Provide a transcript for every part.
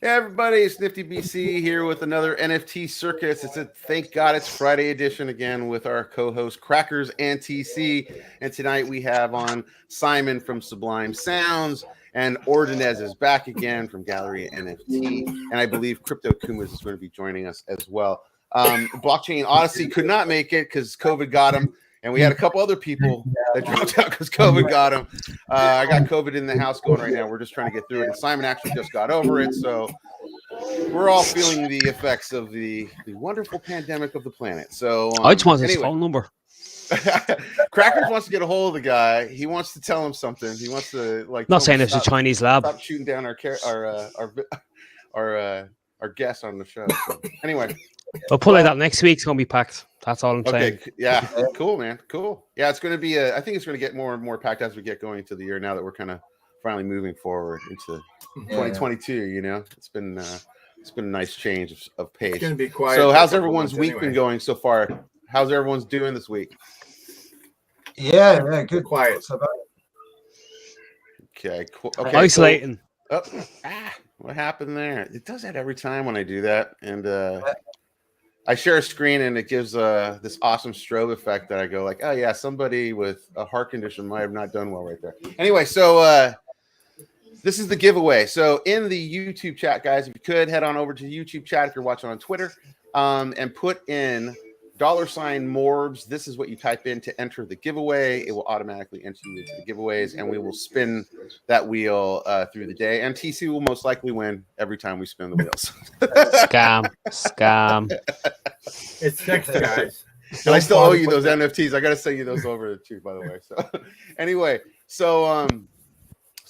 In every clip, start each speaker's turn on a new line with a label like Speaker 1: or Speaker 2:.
Speaker 1: Hey everybody, it's NiftyBC here with another NFT Circus. It's a Thank God It's Friday edition again with our co-host Crackers and TC. And tonight we have on Simon from Sublime Sounds, and Ordinez is back again from Gallery NFT, and I believe Kyrpto Kumas is going to be joining us as well. Blockchain Odyssey could not make it because COVID got him, and we had a couple other people that dropped out because COVID got them. I got COVID in the house going right now. We're just trying to get through it. And Simon actually just got over it. So we're all feeling the effects of the wonderful pandemic of the planet. So
Speaker 2: I just want his phone number.
Speaker 1: Crackers wants to get a hold of the guy. He wants to tell him something. He wants to
Speaker 2: Not saying it's a Chinese lab.
Speaker 1: Stop shooting down our guest on the show. So, anyway.
Speaker 2: We'll pull it out next week. It's going to be packed. That's all I'm saying.
Speaker 1: Okay. Yeah. Cool, man. Cool. Yeah, it's going to be. I think it's going to get more and more packed as we get going into the year. Now that we're kind of finally moving forward into 2022. You know, it's been a nice change of pace.
Speaker 3: It's going to be quiet.
Speaker 1: So, how's everyone's week been going so far? How's everyone's doing this week?
Speaker 3: Yeah, good. Quiet.
Speaker 1: Okay. Cool. Okay.
Speaker 2: Isolating.
Speaker 1: Cool. What happened there? It does that every time when I do that, and I share a screen and it gives this awesome strobe effect that I go like, oh yeah, somebody with a heart condition might have not done well right there. Anyway, so this is the giveaway. So in the YouTube chat, guys, if you could head on over to the YouTube chat if you're watching on Twitter, and put in $M.O.R.B.S. This is what you type in to enter the giveaway. It will automatically enter you into the giveaways, and we will spin that wheel through the day. And TC will most likely win every time we spin the wheels. Scam.
Speaker 3: It's next, guys.
Speaker 1: And I still owe you those NFTs. I got to send you those over too, by the way. So anyway, so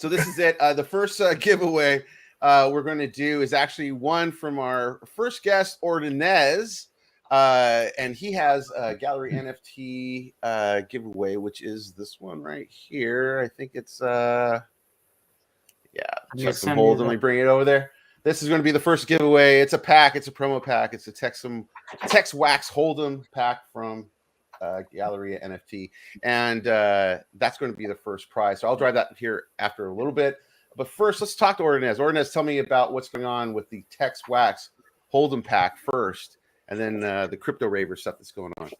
Speaker 1: this is it. The first giveaway we're going to do is actually one from our first guest, Ordinez. And he has a Gallery NFT giveaway, which is this one right here. I think it's check some hold. Let me bring it over there. This is going to be the first giveaway. It's a pack. It's a promo pack. It's a Tex Wax Hold'em pack from Gallery NFT, and that's going to be the first prize. So I'll drive that here after a little bit. But first, let's talk to Ordinez. Ordinez, tell me about what's going on with the Tex Wax Hold'em pack first. And then the crypto Ravers stuff that's going on.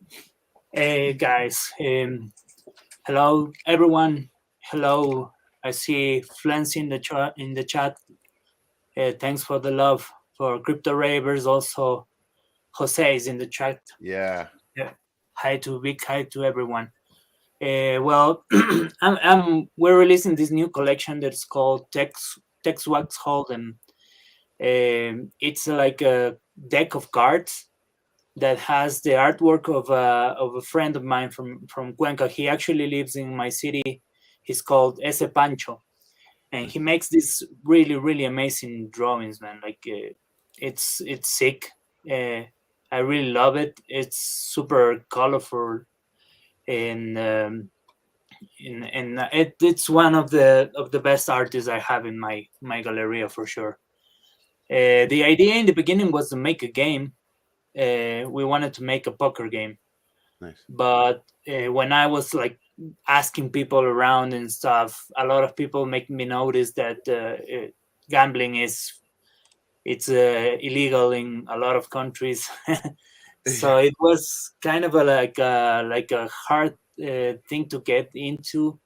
Speaker 4: Hey guys, hello everyone. Hello, I see Flens in the chat. Thanks for the love for crypto Ravers. Also, Jose is in the chat.
Speaker 1: Yeah.
Speaker 4: Big hi to everyone. Well, we're releasing this new collection that's called Tex Wax Hold'em. It's like a deck of cards that has the artwork of a friend of mine from Cuenca. He actually lives in my city. He's called Ese Pancho, and he makes these really, really amazing drawings, man. Like it's sick. I really love it. It's super colorful, and it's one of the best artists I have in my galleria for sure. The idea in the beginning was to make a game. We wanted to make a poker game.
Speaker 1: Nice. But
Speaker 4: when I was like asking people around and stuff, a lot of people make me notice that gambling it's illegal in a lot of countries. So it was kind of like a hard thing to get into.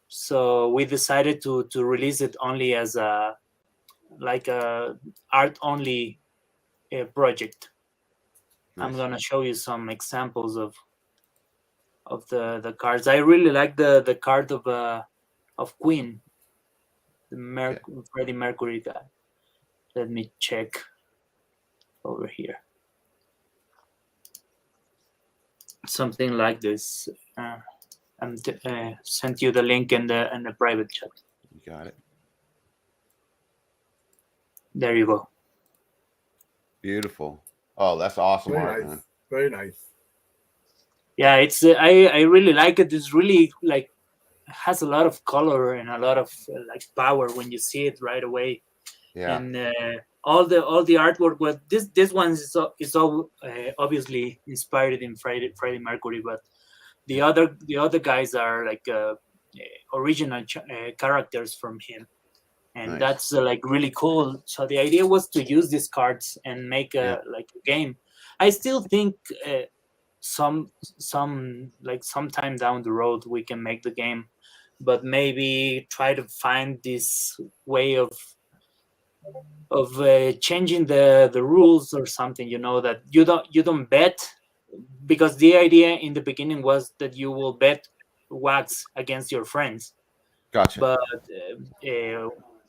Speaker 4: So we decided to release it only as a art only project. Nice. I'm gonna show you some examples of the cards. I really like the card of Queen, the Freddie Mercury guy. Let me check over here. Something like this. I'm sent you the link in the private chat.
Speaker 1: You got it.
Speaker 4: There you go.
Speaker 1: Beautiful. Oh, that's awesome art,
Speaker 3: nice.
Speaker 1: Man.
Speaker 3: Very nice.
Speaker 4: Yeah, it's I really like it. It's really like has a lot of color and a lot of like power when you see it right away.
Speaker 1: Yeah.
Speaker 4: And all the artwork. Well, this one is all obviously inspired in Freddie Mercury, but the other guys are like original characters from him. and
Speaker 1: Nice.
Speaker 4: that's like really cool. So the idea was to use these cards and make a game. I still think some like sometime down the road we can make the game, but maybe try to find this way of changing the rules or something, that you don't bet, because the idea in the beginning was that you will bet wax against your friends.
Speaker 1: Gotcha.
Speaker 4: But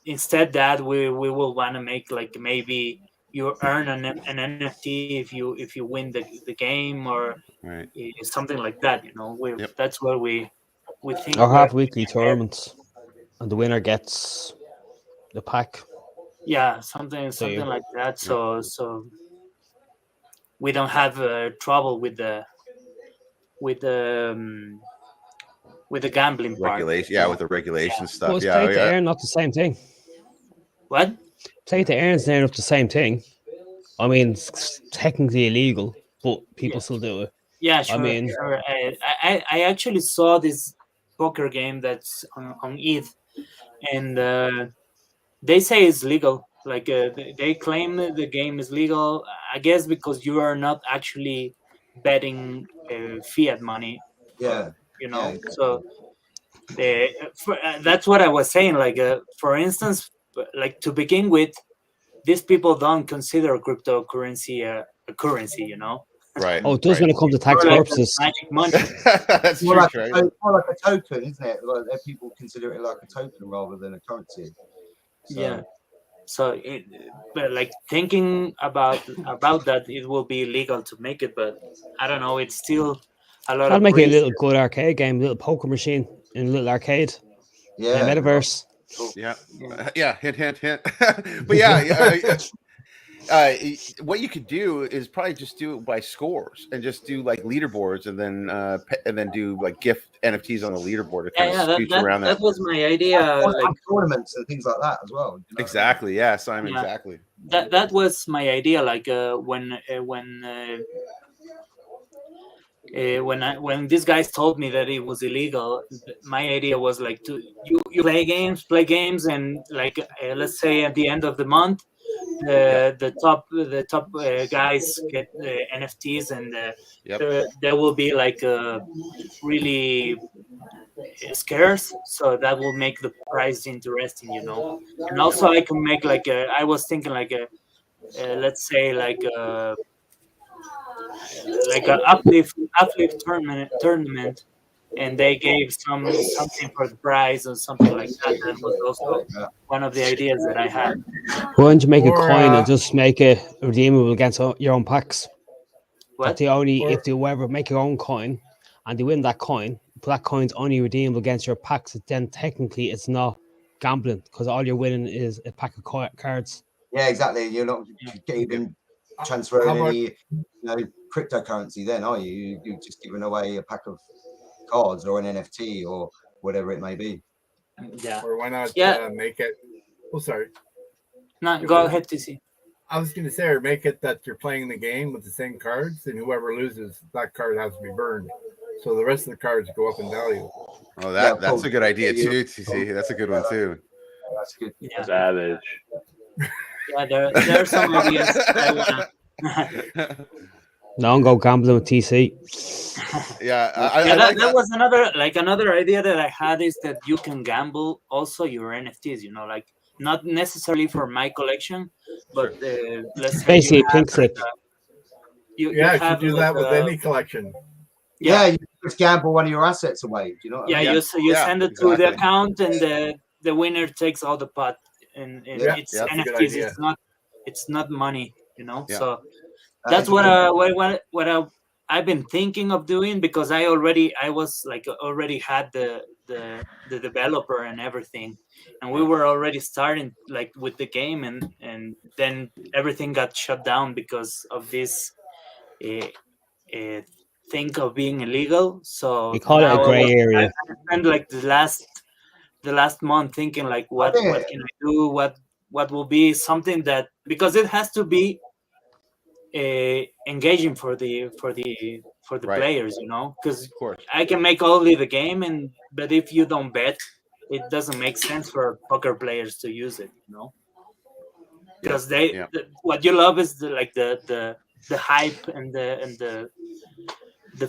Speaker 4: instead that we will want to make like maybe you earn an NFT if you win the game, or
Speaker 1: Right.
Speaker 4: something like that. That's where we think.
Speaker 2: Or have weekly tournaments, and the winner gets the pack.
Speaker 4: Yeah, something like that. So we don't have trouble with the gambling part.
Speaker 1: Regulation, with the regulation stuff.
Speaker 2: But play to earn, not the same thing.
Speaker 4: What?
Speaker 2: Play to earn is not the same thing. I mean, it's technically illegal, but people still do it.
Speaker 4: Yeah, sure. Sure. I actually saw this poker game that's on ETH, and they say it's legal. Like they claim the game is legal. I guess because you are not actually betting fiat money.
Speaker 3: Yeah.
Speaker 4: So that's what I was saying. Like for instance, like to begin with, these people don't consider cryptocurrency a currency.
Speaker 1: Right.
Speaker 2: Oh, it does when it comes to tax purposes.
Speaker 4: Magic money.
Speaker 1: That's
Speaker 3: more
Speaker 1: true,
Speaker 3: like,
Speaker 1: right?
Speaker 3: more like a token, isn't it? Like people consider it like a token rather than a currency. So.
Speaker 4: Yeah. So, but like thinking about that, it will be legal to make it, but I don't know. It's still a lot.
Speaker 2: I'll make it a little good arcade game, a little poker machine in a little arcade.
Speaker 3: Yeah.
Speaker 2: Metaverse.
Speaker 1: Yeah. Hint. But yeah. What you could do is probably just do it by scores and just do like leaderboards, and then do like gift NFTs on the leaderboard to kind of scooch around
Speaker 4: that was my idea.
Speaker 3: Like tournaments and things like that as well.
Speaker 1: Exactly. Yeah, Simon.
Speaker 4: Yeah.
Speaker 1: Exactly.
Speaker 4: That was my idea. Like when these guys told me that it was illegal, my idea was like you play games, and like let's say at the end of the month, the top guys get NFTs, and there will be like really scarce, so that will make the price interesting, and also I can make like I was thinking like let's say like an uplift tournament, and they gave something for the prize or something like that. That was also one of the ideas that I had.
Speaker 2: Why don't you make a coin and just make it redeemable against your own packs?
Speaker 4: What?
Speaker 2: If they ever make your own coin and they win that coin, but that coin's only redeemable against your packs, then technically it's not gambling, because all you're winning is a pack of cards.
Speaker 3: Yeah, exactly. You're not even transferring any cryptocurrency then, are you? You're just giving away a pack of cards or an NFT or whatever it may be.
Speaker 4: Yeah.
Speaker 5: Or why not make it? Oh, sorry.
Speaker 4: No, go ahead, TC.
Speaker 5: I was going to say, or make it that you're playing the game with the same cards, and whoever loses, that card has to be burned. So the rest of the cards go up in value.
Speaker 1: Oh, that's a good idea too, TC. That's a good one too.
Speaker 3: That's good.
Speaker 4: Yeah.
Speaker 6: Savage.
Speaker 4: Yeah, there are some ideas.
Speaker 2: Don't go gambling with TC.
Speaker 1: That
Speaker 4: was another idea that I had, is that you can gamble also your NFTs. Like not necessarily for my collection, but let's say
Speaker 2: basically pink slip.
Speaker 5: You should do that with any collection.
Speaker 3: Yeah, you just gamble one of your assets away. Do you know what I mean?
Speaker 4: You send it to the account, and the winner takes all the pot, and it's NFTs. It's not money. So that's what I've been thinking of doing, because I already had the developer and everything, and we were already starting like with the game, and then everything got shut down because of this thing of being illegal. So
Speaker 2: we call it a gray area.
Speaker 4: I spent like the last month thinking like what can I do, what will be something that, because it has to be engaging for the players, because I can make only the game, but if you don't bet, it doesn't make sense for poker players to use it, you know, because what you love is the hype and the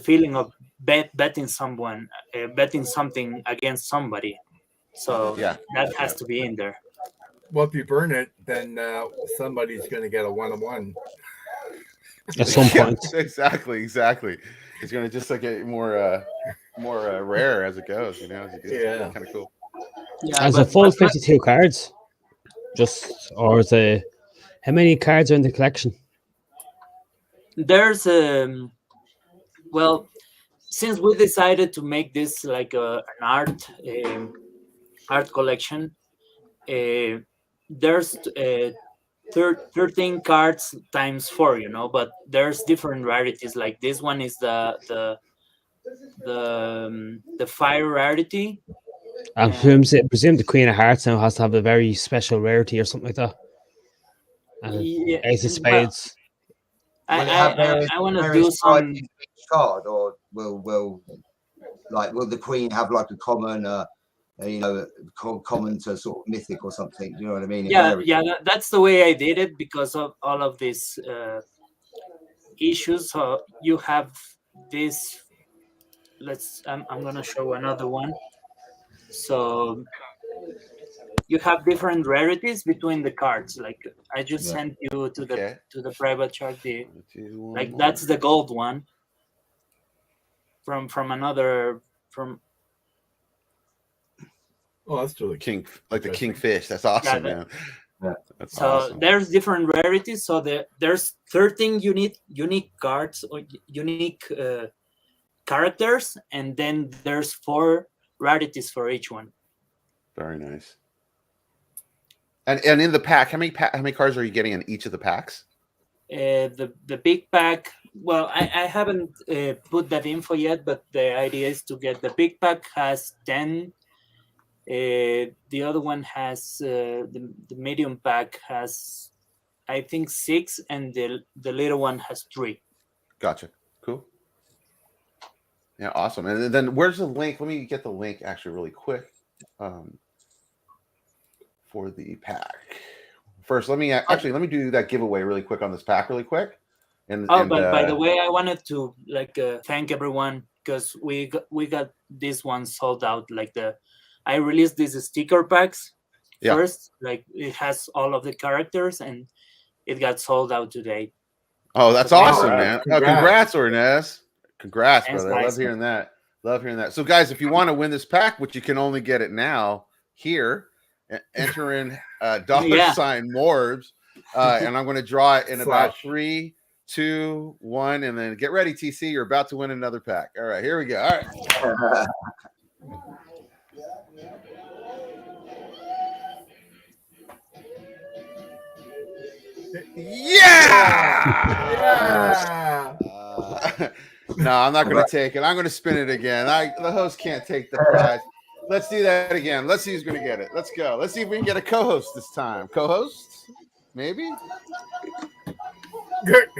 Speaker 4: feeling of betting something against somebody. So that has to be in there.
Speaker 5: Well, if you burn it, then somebody's going to get a 1-on-1
Speaker 2: at some point.
Speaker 1: Exactly. It's going to just like get more rare as it goes. You know, kind of cool.
Speaker 2: Yeah, as a full 52 cards, or is it? How many cards are in the collection?
Speaker 4: There's well, since we decided to make this like an art collection, there's 13 cards times 4, you know, but there's different rarities. Like this one is the fire rarity.
Speaker 2: I presume the Queen of Hearts now has to have a very special rarity or something like that. Ace of Spades.
Speaker 4: I want to do some
Speaker 3: card, or will the Queen have like a common, common to sort of mythic or something? Do you know what I mean?
Speaker 4: That's the way I did it because of all of these issues. So you have this. I'm gonna show another one. So you have different rarities between the cards. Like I just sent you to the private chat. That's the gold one from another.
Speaker 5: Oh, that's really
Speaker 1: the kingfish. That's awesome, man. That's awesome.
Speaker 4: There's different rarities. So there's 13 unique cards or unique characters, and then there's 4 rarities for each one.
Speaker 1: Very nice. And in the pack, how many cards are you getting in each of the packs?
Speaker 4: The big pack. Well, I haven't put that info yet, but the idea is to get the big pack has 10. The other one has the medium pack has, I think, 6, and the little one has 3.
Speaker 1: Gotcha. Cool. Yeah, awesome. And then where's the link? Let me get the link actually really quick for the pack. First, let me do that giveaway really quick on this pack really quick.
Speaker 4: But by the way, I wanted to thank everyone because we got this one sold out. I released these sticker packs first. Like it has all of the characters, and it got sold out today.
Speaker 1: Oh, that's awesome, man! Congrats, Ornez. Congrats,
Speaker 4: Thanks,
Speaker 1: brother.
Speaker 4: guys.
Speaker 1: Love hearing that. So, guys, if you want to win this pack, which you can only get it now here, enter in $ M.O.R.B.S, and I'm going to draw it in about 3, 2, 1, and then get ready, TC. You're about to win another pack. All right, here we go. All right. Yeah! No, I'm not going to take it. I'm going to spin it again. The host can't take the prize. Let's do that again. Let's see who's going to get it. Let's go. Let's see if we can get a co-host this time. Co-host? Maybe? Flimsy.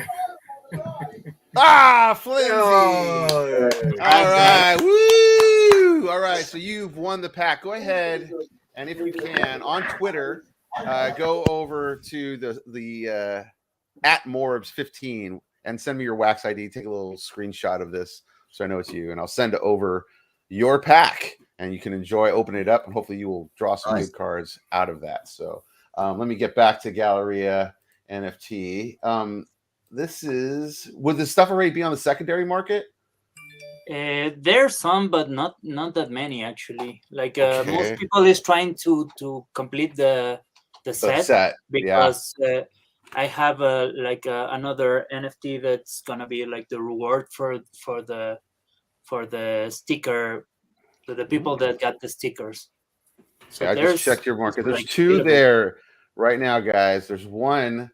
Speaker 5: Oh,
Speaker 1: all right. Woo! All right. So you've won the pack. Go ahead. And if you can, on Twitter, go over to the at M.O.R.B.S 15 and send me your wax ID. Take a little screenshot of this so I know it's you, and I'll send over your pack, and you can open it up, and hopefully you will draw some good cards out of that. So let me get back to Galleria NFT. Would the stuff already be on the secondary market?
Speaker 4: There's some, but not that many actually. Most people is trying to complete the set because I have another NFT that's gonna be like the reward for the sticker to the people that got the stickers. So
Speaker 1: I just checked your market. There's 2 there right now, guys. There's one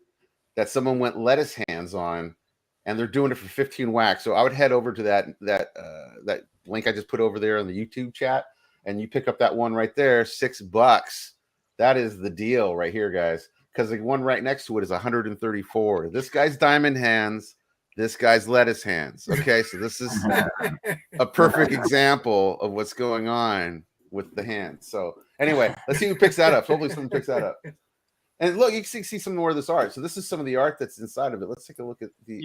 Speaker 1: that someone went lettuce hands on, and they're doing it for 15 wax. So I would head over to that link I just put over there in the YouTube chat, and you pick up that one right there, $6. That is the deal right here, guys. Because the one right next to it is 134. This guy's diamond hands. This guy's lettuce hands. Okay, so this is a perfect example of what's going on. with the hand. So anyway, let's see who picks that up. Hopefully someone picks that up. And look, you can see some more of this art. So this is some of the art that's inside of it. Let's take a look at the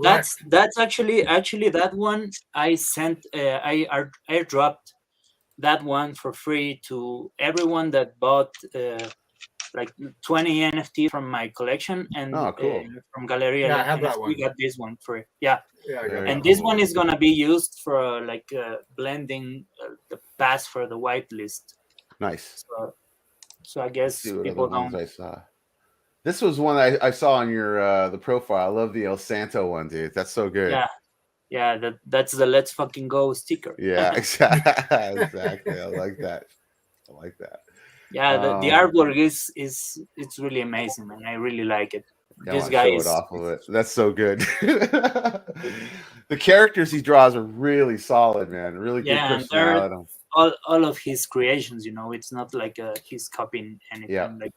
Speaker 4: that's actually that one I sent. I airdropped that one for free to everyone that bought like 20 NFT from my collection, and
Speaker 1: cool.
Speaker 4: from Galleria.
Speaker 5: Yeah, I have that
Speaker 4: we
Speaker 5: one.
Speaker 4: got this one free. Yeah,
Speaker 5: Yeah,
Speaker 4: and this one is gonna be used for like blending the pass for the whitelist.
Speaker 1: Nice.
Speaker 4: So I guess people don't.
Speaker 1: I saw. This was one I saw on your the profile. I love the El Santo one, dude. That's so good.
Speaker 4: Yeah, that's the Let's Fucking Go sticker.
Speaker 1: Yeah, exactly. I like that.
Speaker 4: Yeah, the artwork is it's really amazing, man. I really like it. This guy is
Speaker 1: off of it. That's so good. The characters he draws are really solid, man. Really good personality.
Speaker 4: All of his creations, it's not like he's copying anything.
Speaker 1: Yeah.
Speaker 4: Like,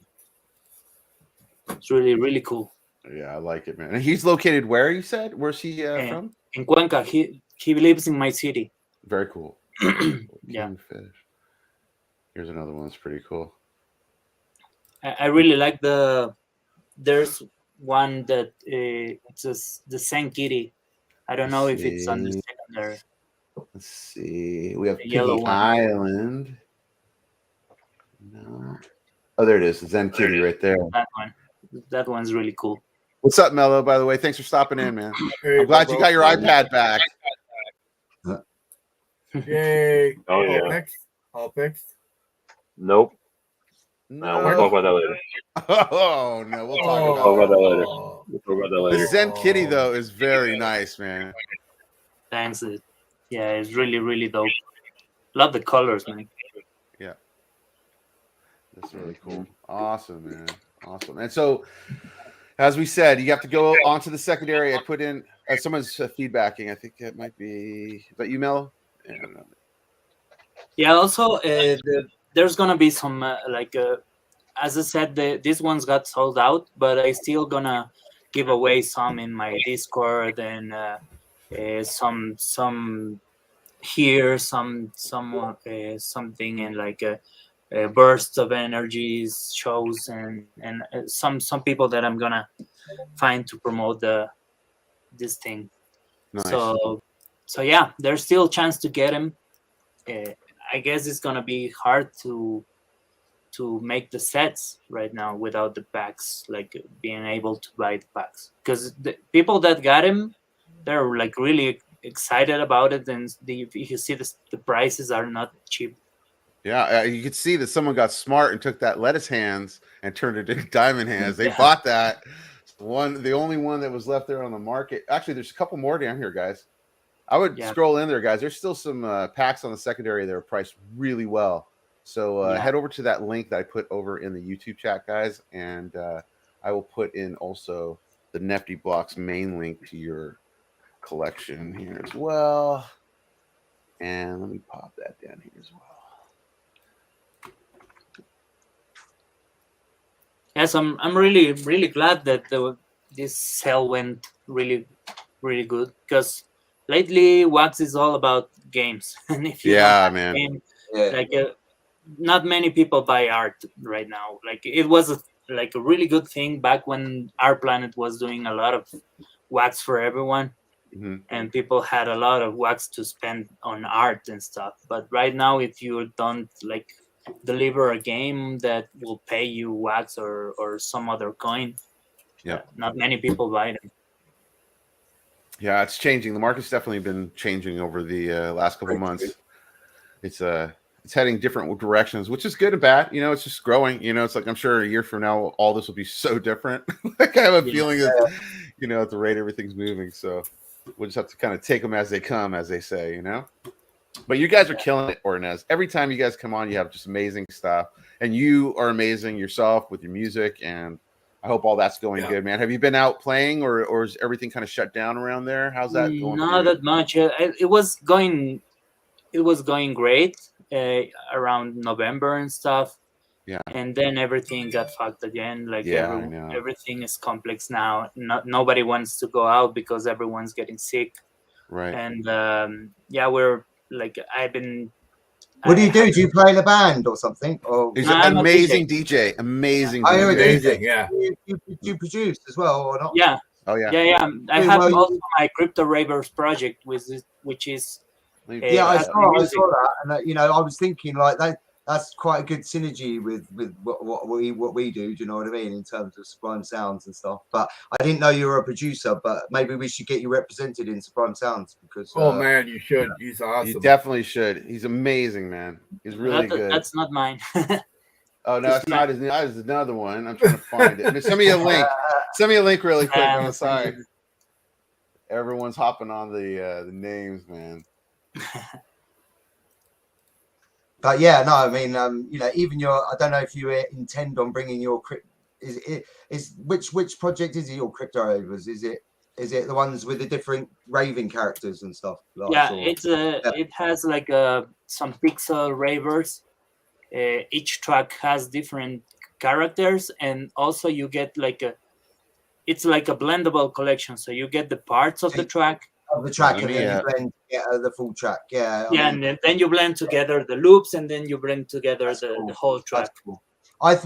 Speaker 4: it's really, really cool.
Speaker 1: Yeah, I like it, man. And he's located where, you said? Where's he from?
Speaker 4: In Cuenca. He lives in my city.
Speaker 1: Very cool.
Speaker 4: Yeah.
Speaker 1: Fish. Here's another one that's pretty cool.
Speaker 4: I really like there's one that it's the Saint Kitty. I don't know if it's on the secondary.
Speaker 1: Let's see. We have Piggy Island. No. Oh, there it is. Zen Kitty right there.
Speaker 4: That one's really cool.
Speaker 1: What's up, Mello? By the way, thanks for stopping in, man. I'm glad you got your iPad back.
Speaker 5: Yay!
Speaker 6: Oh yeah.
Speaker 5: All fixed.
Speaker 6: Nope.
Speaker 1: No.
Speaker 6: We'll talk about that later.
Speaker 1: Oh no, we'll talk about
Speaker 6: that later.
Speaker 1: The Zen Kitty though is very nice, man.
Speaker 4: Thanks. Yeah, it's really, really dope. Love the colors, man.
Speaker 1: Yeah. That's really cool. Awesome, man. Awesome. And so, as we said, you have to go onto the secondary. I put in someone's feedbacking. I think it might be. Is that you, Mello?
Speaker 4: Yeah. Also, there's gonna be some as I said, this one's got sold out, but I still gonna give away some in my Discord and some here, something in like a burst of energies shows and some people that I'm gonna find to promote this thing.
Speaker 1: Nice.
Speaker 4: So yeah, there's still a chance to get him. I guess it's gonna be hard to make the sets right now without the packs, like being able to buy the packs, because the people that got him, they're like really excited about it, and if you see the prices are not cheap.
Speaker 1: Yeah, you could see that someone got smart and took that lettuce hands and turned it into diamond hands. They bought that one, the only one that was left there on the market. Actually, there's a couple more down here, guys. I would scroll in there, guys. There's still some packs on the secondary that are priced really well. So head over to that link that I put over in the YouTube chat, guys, and I will put in also the Nifty Blocks main link to your collection here as well. And let me pop that down here as well.
Speaker 4: Yes, I'm really, really glad that this sale went really, really good, because lately Wax is all about games. And if you
Speaker 1: man.
Speaker 4: Game, like not many people buy art right now. Like it was a really good thing back when Our Planet was doing a lot of Wax for everyone.
Speaker 1: Mm-hmm.
Speaker 4: And people had a lot of Wax to spend on art and stuff. But right now, if you don't like deliver a game that will pay you Wax or some other coin, not many people buy them.
Speaker 1: Yeah, it's changing. The market's definitely been changing over the last couple of months. It's heading different directions, which is good and bad. It's just growing. It's like, I'm sure a year from now, all this will be so different. Like I have a feeling that, at the rate everything's moving. So we'll just have to kind of take them as they come, as they say, But you guys are killing it, Ornez. Every time you guys come on, you have just amazing stuff. And you are amazing yourself with your music. And I hope all that's going good, man. Have you been out playing or is everything kind of shut down around there? How's that going?
Speaker 4: Not that much. It was going great around November and stuff.
Speaker 1: Yeah.
Speaker 4: And then everything got fucked again. Like everything is complex now. Nobody wants to go out because everyone's getting sick.
Speaker 1: Right.
Speaker 4: And we're like, I've been
Speaker 3: What do you do? Do you play in a band or something? Or
Speaker 1: He's
Speaker 4: No,
Speaker 1: an
Speaker 4: I'm a
Speaker 1: amazing DJ. Amazing
Speaker 3: Oh, you're a
Speaker 1: DJ.
Speaker 5: Amazing,
Speaker 3: DJ.
Speaker 5: yeah.
Speaker 3: You produce as well or not?
Speaker 4: Yeah,
Speaker 1: Oh yeah.
Speaker 4: yeah. I
Speaker 3: Yeah,
Speaker 4: have
Speaker 3: well,
Speaker 4: also my Kyrpto Ravers project, which is
Speaker 1: Let me
Speaker 3: Yeah,
Speaker 1: pull
Speaker 3: I
Speaker 1: that
Speaker 4: has
Speaker 1: up.
Speaker 3: saw
Speaker 4: music.
Speaker 3: that, and you know, I was thinking like that's quite a good synergy with what we do. Do you know what I mean in terms of Sublime Sounds and stuff? But I didn't know you were a producer. But maybe we should get you represented in Sublime Sounds because
Speaker 5: Oh man, you should. He's
Speaker 1: You
Speaker 5: awesome.
Speaker 1: definitely should. He's amazing, man. He's really good.
Speaker 4: That's not mine.
Speaker 1: Oh no, it's not his. That is another one. I'm trying to find it. I mean, send me a link. Send me a link really quick, man. Sorry. Everyone's hopping on the names, man.
Speaker 3: But yeah, no, I mean, you know, even I don't know if you intend on bringing your which project is it? Your Crypto Ravers? Is it the ones with the different raving characters and stuff?
Speaker 4: Yeah, it has like some pixel ravers. Each track has different characters, and also you get it's like a blendable collection. So you get the parts of the track.
Speaker 3: Of the track,
Speaker 1: Let
Speaker 3: and
Speaker 1: me,
Speaker 3: then you blend the full track. Yeah,
Speaker 4: Yeah, and then you blend together the loops, and then you blend together the whole track.
Speaker 3: cool.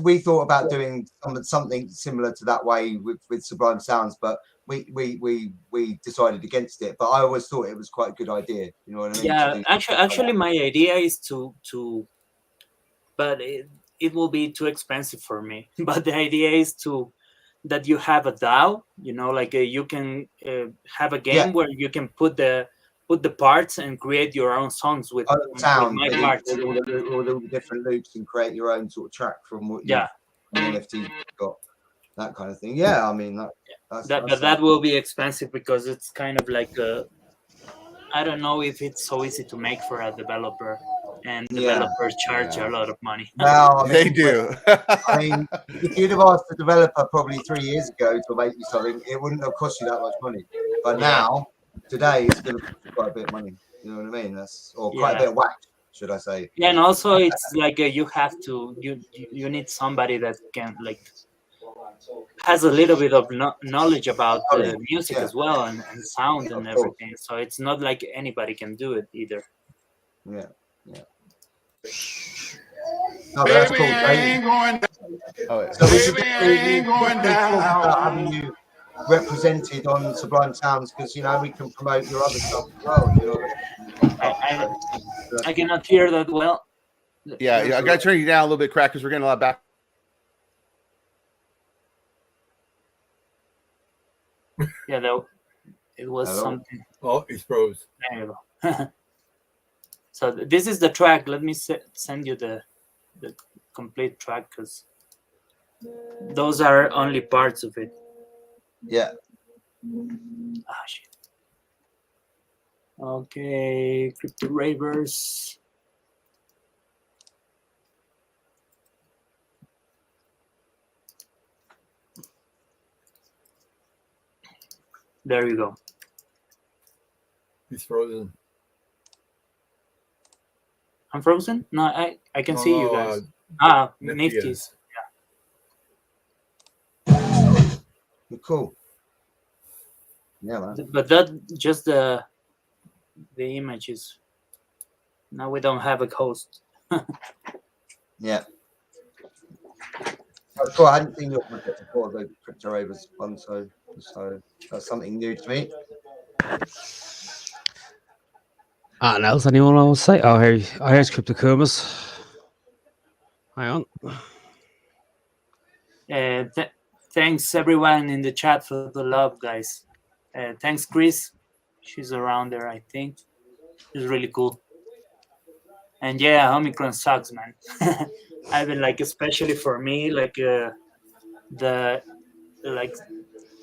Speaker 3: We thought about doing something similar to that way with Sublime Sounds, but we decided against it. But I always thought it was quite a good idea. You know what I mean?
Speaker 4: Yeah, actually, my idea is to but it will be too expensive for me. But the idea is that you have a DAO, you know, like you can have a game where you can put the parts and create your own songs with
Speaker 3: sound,
Speaker 4: my parts.
Speaker 3: all the different loops, and create your own sort of track from what the NFT got, that kind of thing. Yeah, I mean
Speaker 4: that will be expensive because it's kind of like I don't know if it's so easy to make for a developer. And developers charge a lot of money.
Speaker 3: Well, I mean,
Speaker 1: They do.
Speaker 3: I mean, if you'd have asked the developer probably 3 years ago to make you something, it wouldn't have cost you that much money. But now, today, it's going to cost you quite a bit of money. You know what I mean? Or quite a bit of whack, should I say?
Speaker 4: Yeah, and also it's like you have to you need somebody that can has a little bit of knowledge about music as well and sound and everything. So it's not like anybody can do it either.
Speaker 3: Yeah. No, that's cool. So we should having you represented on Sublime Sounds because you know we can promote your other stuff as well. You know,
Speaker 4: I cannot hear that well.
Speaker 1: Yeah, I gotta turn you down a little bit, Crack, because we're getting a lot back.
Speaker 4: Yeah, though it was something.
Speaker 5: Oh, he's froze.
Speaker 4: There you go. So this is the track. Let me send you the complete track because those are only parts of it.
Speaker 3: Yeah.
Speaker 4: Ah, shit. Okay, Kyrpto Ravers. There you go.
Speaker 5: He's frozen.
Speaker 4: I'm frozen? No, I can see you guys. Nifty's.
Speaker 3: Yeah. Cool. Yeah, man.
Speaker 4: But that just the images. Now we don't have a host.
Speaker 3: Yeah. That's cool. I hadn't seen your project before, the Kyrpto Ravers one, so that's something new to me.
Speaker 2: And else anyone else say? Oh, here's Kyrpto Kumas. Hang on.
Speaker 4: Thanks everyone in the chat for the love, guys. Thanks, Chris. She's around there, I think. She's really cool. And yeah, Omicron sucks, man. I've been especially for me, the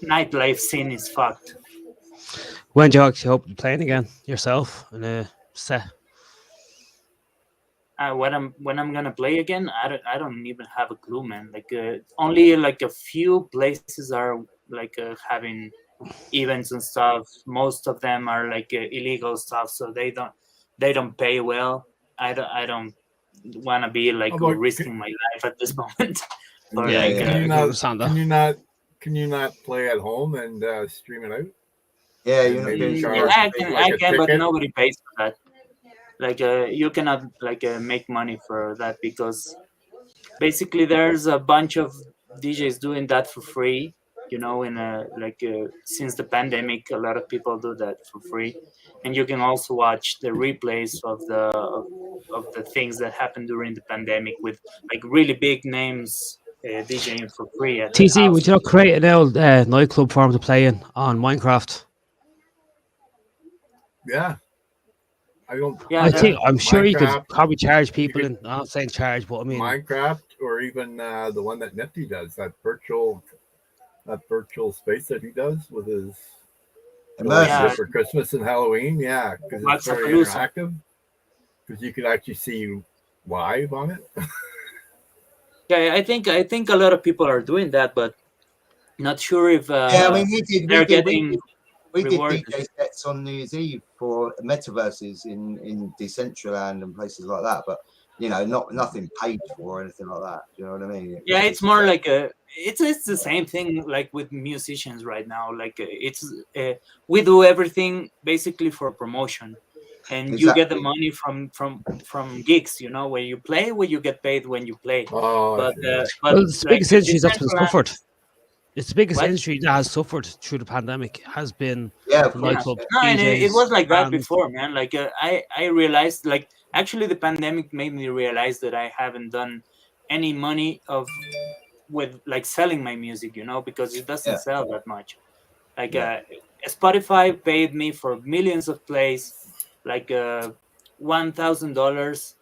Speaker 4: nightlife scene is fucked.
Speaker 2: When do you actually hope to be playing again yourself in a set?
Speaker 4: When I'm gonna play again, I don't even have a clue, man. Only a few places are having events and stuff. Most of them are illegal stuff, so they don't pay well. I don't want to be risking my life at this moment.
Speaker 5: Can you not play at home and stream it out?
Speaker 3: Yeah, you're not
Speaker 5: Maybe
Speaker 3: doing
Speaker 5: charge
Speaker 4: I can, but nobody pays for that. Like you cannot like make money for that, because basically there's a bunch of DJs doing that for free. In since the pandemic, a lot of people do that for free, and you can also watch the replays of the things that happened during the pandemic with like really big names DJing for free at their
Speaker 2: TC,
Speaker 4: house.
Speaker 2: would you not create an old nightclub for him to play in on Minecraft?
Speaker 5: Yeah. I don't.
Speaker 4: Yeah,
Speaker 2: I'm sure you could
Speaker 5: Minecraft,
Speaker 2: probably charge people.
Speaker 5: could-
Speaker 2: I'm not saying charge, but I mean,
Speaker 5: Minecraft, or even the one that Nifty does, that virtual space that he does with his
Speaker 3: Immersive.
Speaker 5: for Christmas and Halloween. Yeah, because it's very
Speaker 4: Maxapalooza.
Speaker 5: interactive. Because you could actually see live on it.
Speaker 4: Yeah, I think a lot of people are doing that, but not sure if
Speaker 3: Yeah, I mean,
Speaker 4: they're getting
Speaker 3: we did
Speaker 4: rewarded.
Speaker 3: DJ sets on New Year's Eve for metaverses in Decentraland and places like that, but nothing paid for or anything like that. Do you know what I mean?
Speaker 4: Yeah, it's more like it's the same thing like with musicians right now. Like we do everything basically for promotion, and you get the money from gigs. Where you play, where you get paid when you play.
Speaker 5: Oh,
Speaker 4: But
Speaker 2: well, it's the
Speaker 4: like
Speaker 2: biggest industry that's been
Speaker 4: Decentraland-
Speaker 2: suffered. It's the biggest
Speaker 4: What?
Speaker 2: industry that has suffered through the pandemic. Has been
Speaker 3: Yeah, of
Speaker 2: the
Speaker 3: course.
Speaker 2: nightclub
Speaker 4: No, and it
Speaker 2: DJs,
Speaker 4: was like that
Speaker 2: bands.
Speaker 4: before, man. Like I realized, like actually the pandemic made me realize that I haven't done any money with like selling my music, because it doesn't
Speaker 3: Yeah.
Speaker 4: sell that much. Like
Speaker 3: Yeah.
Speaker 4: Spotify paid me for millions of plays, like $1,000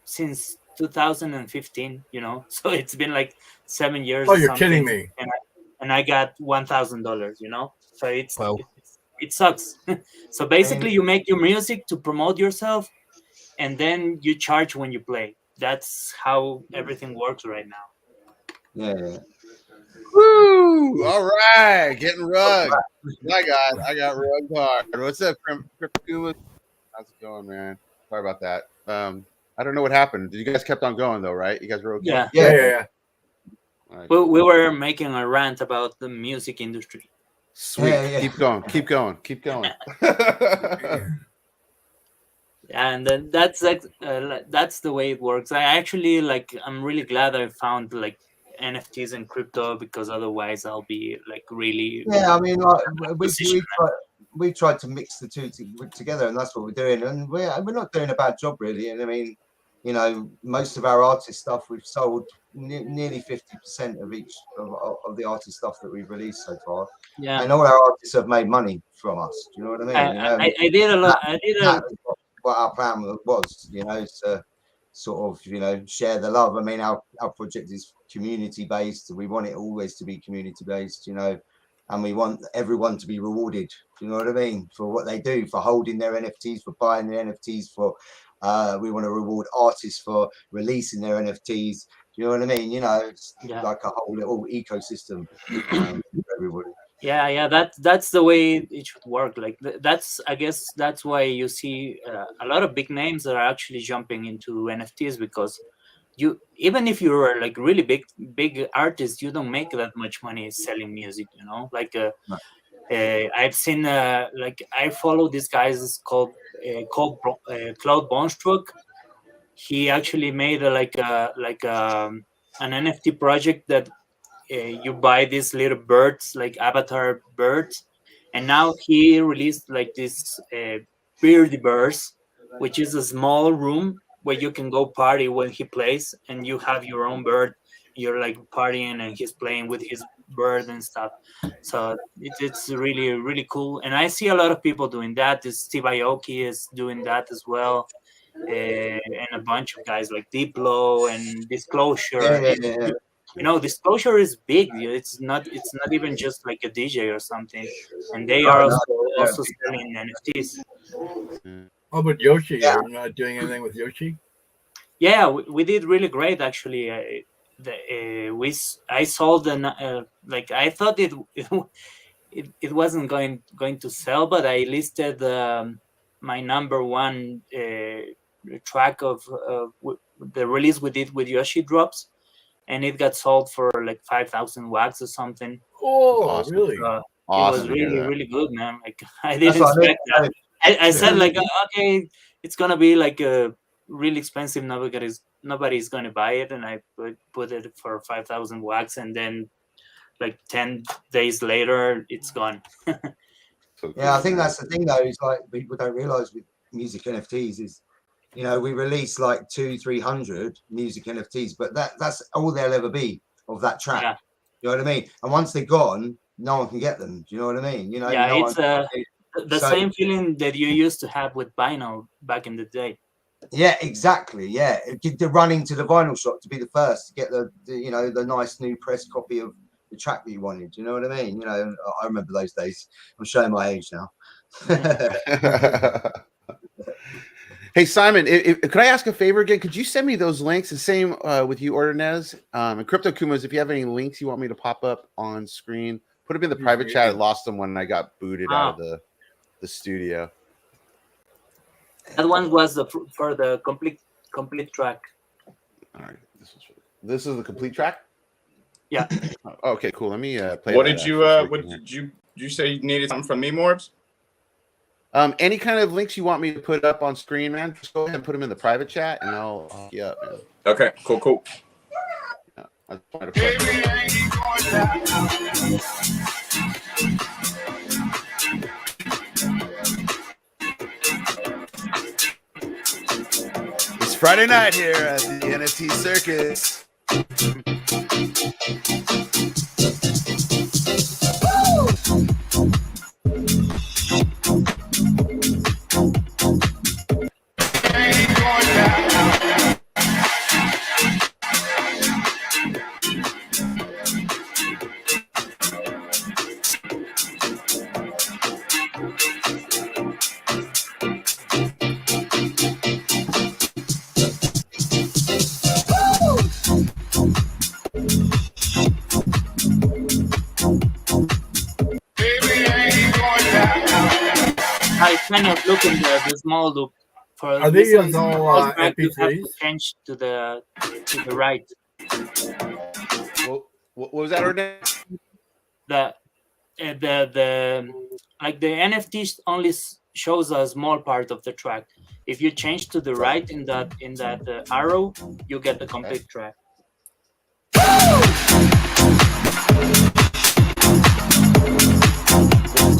Speaker 4: since 2015. So it's been like 7 years.
Speaker 5: Oh,
Speaker 4: or
Speaker 5: you're
Speaker 4: something,
Speaker 5: kidding me.
Speaker 4: and I got $1,000. So
Speaker 2: Wow.
Speaker 4: it sucks. So basically, you make your music to promote yourself, and then you charge when you play. That's how everything works right now.
Speaker 3: Yeah.
Speaker 1: Woo! All right, getting rugged. I got rugged hard. What's up, Kyrpto Kumas? How's it going, man? Sorry about that. I don't know what happened. You guys kept on going though, right? You guys were okay.
Speaker 4: Yeah.
Speaker 5: Yeah.
Speaker 1: All right.
Speaker 4: We were making a rant about the music industry.
Speaker 1: Sweet.
Speaker 3: Yeah.
Speaker 1: Keep going.
Speaker 4: And then that's the way it works. I actually I'm really glad I found like NFTs and crypto, because otherwise I'll be like really
Speaker 3: Yeah, I mean, like
Speaker 4: position.
Speaker 3: we tried to mix the two together, and that's what we're doing. And we're not doing a bad job, really. And I mean, most of our artist stuff we've sold nearly 50% of each of the artist stuff that we've released so far.
Speaker 4: Yeah,
Speaker 3: And all our artists have made money from us. Do you know what I mean?
Speaker 4: I did a lot.
Speaker 3: That is what our plan was, to sort of, share the love. I mean, our project is community based. We want it always to be community based, and we want everyone to be rewarded. Do you know what I mean? For what they do, for holding their NFTs, for buying their NFTs, for we want to reward artists for releasing their NFTs. Do you know what I mean? It's like a whole little ecosystem for everybody.
Speaker 4: Yeah, that's the way it should work. Like I guess that's why you see a lot of big names that are actually jumping into NFTs, because even if you're like really big artist, you don't make that much money selling music. Like I've seen I follow these guys called Cloud Bonstruck. He actually made an NFT project that you buy these little birds, like avatar birds, and now he released like this Beardy Bears, which is a small room where you can go party when he plays, and you have your own bird. You're like partying, and he's playing with his bird and stuff. So it's really, really cool. And I see a lot of people doing that. This Steve Aoki is doing that as well, and a bunch of guys like Diplo and Disclosure. Disclosure is big. It's not even just like a DJ or something, and they are also selling NFTs.
Speaker 5: How about Yoshi?
Speaker 3: Yeah.
Speaker 5: You're not doing anything with Yoshi?
Speaker 4: Yeah, we did really great actually. I sold I thought it wasn't going to sell, but I listed my number one track of the release we did with Yoshi Drops, and it got sold for like 5,000 wax or something.
Speaker 5: Oh,
Speaker 1: Awesome.
Speaker 5: really?
Speaker 4: It
Speaker 1: Awesome
Speaker 4: was
Speaker 1: to hear
Speaker 4: really,
Speaker 1: that.
Speaker 4: really good, man. Like I didn't expect that. I said like, okay, it's gonna be like a really expensive. Nobody's gonna buy it, and I put it for 5,000 wax, and then like 10 days later, it's gone.
Speaker 1: So
Speaker 3: Yeah, I
Speaker 1: cool,
Speaker 3: think
Speaker 1: man.
Speaker 3: that's the thing though, is like people don't realize with music NFTs is, you know, we release like 200-300 music NFTs, but that's all there'll ever be of that track.
Speaker 4: Yeah.
Speaker 3: You know what I mean? And once they're gone, no one can get them. Do you know what I mean? You know,
Speaker 4: Yeah,
Speaker 3: no
Speaker 4: it's
Speaker 3: one.
Speaker 4: the
Speaker 3: So-
Speaker 4: same feeling that you used to have with vinyl back in the day.
Speaker 3: Yeah, exactly. Yeah, the running to the vinyl shop to be the first to get the you know, the nice new press copy of the track that you wanted. Do you know what I mean? You know, I remember those days. I'm showing my age now.
Speaker 1: Hey Simon, could I ask a favor again? Could you send me those links? The same with you, Ordinez, and Kyrpto Kumas. If you have any links you want me to pop up on screen, put them in the private chat. I lost them when I got booted out of the studio.
Speaker 4: That one was for the complete track.
Speaker 1: All right, this is the complete track.
Speaker 4: Yeah.
Speaker 1: Oh, okay, cool. Let me play.
Speaker 7: What
Speaker 1: that
Speaker 7: did you?
Speaker 1: after
Speaker 7: What
Speaker 1: second
Speaker 7: did you say you needed something from me, M.O.R.B.S?
Speaker 1: here. Any kind of links you want me to put up on screen, man? Just go ahead and put them in the private chat, and I'll hook you up, man.
Speaker 7: Okay, cool.
Speaker 1: Yeah, I just wanted to play. It's Friday night here at the NFT Circus.
Speaker 4: I kind of look in the small loop. For
Speaker 5: Are these
Speaker 4: listening to
Speaker 5: all,
Speaker 4: the track, you have to
Speaker 5: MP3s?
Speaker 4: change to the right.
Speaker 1: What was that, Ordinary?
Speaker 4: The like the NFTs only shows a small part of the track. If you change to the right in that arrow, you get the complete track.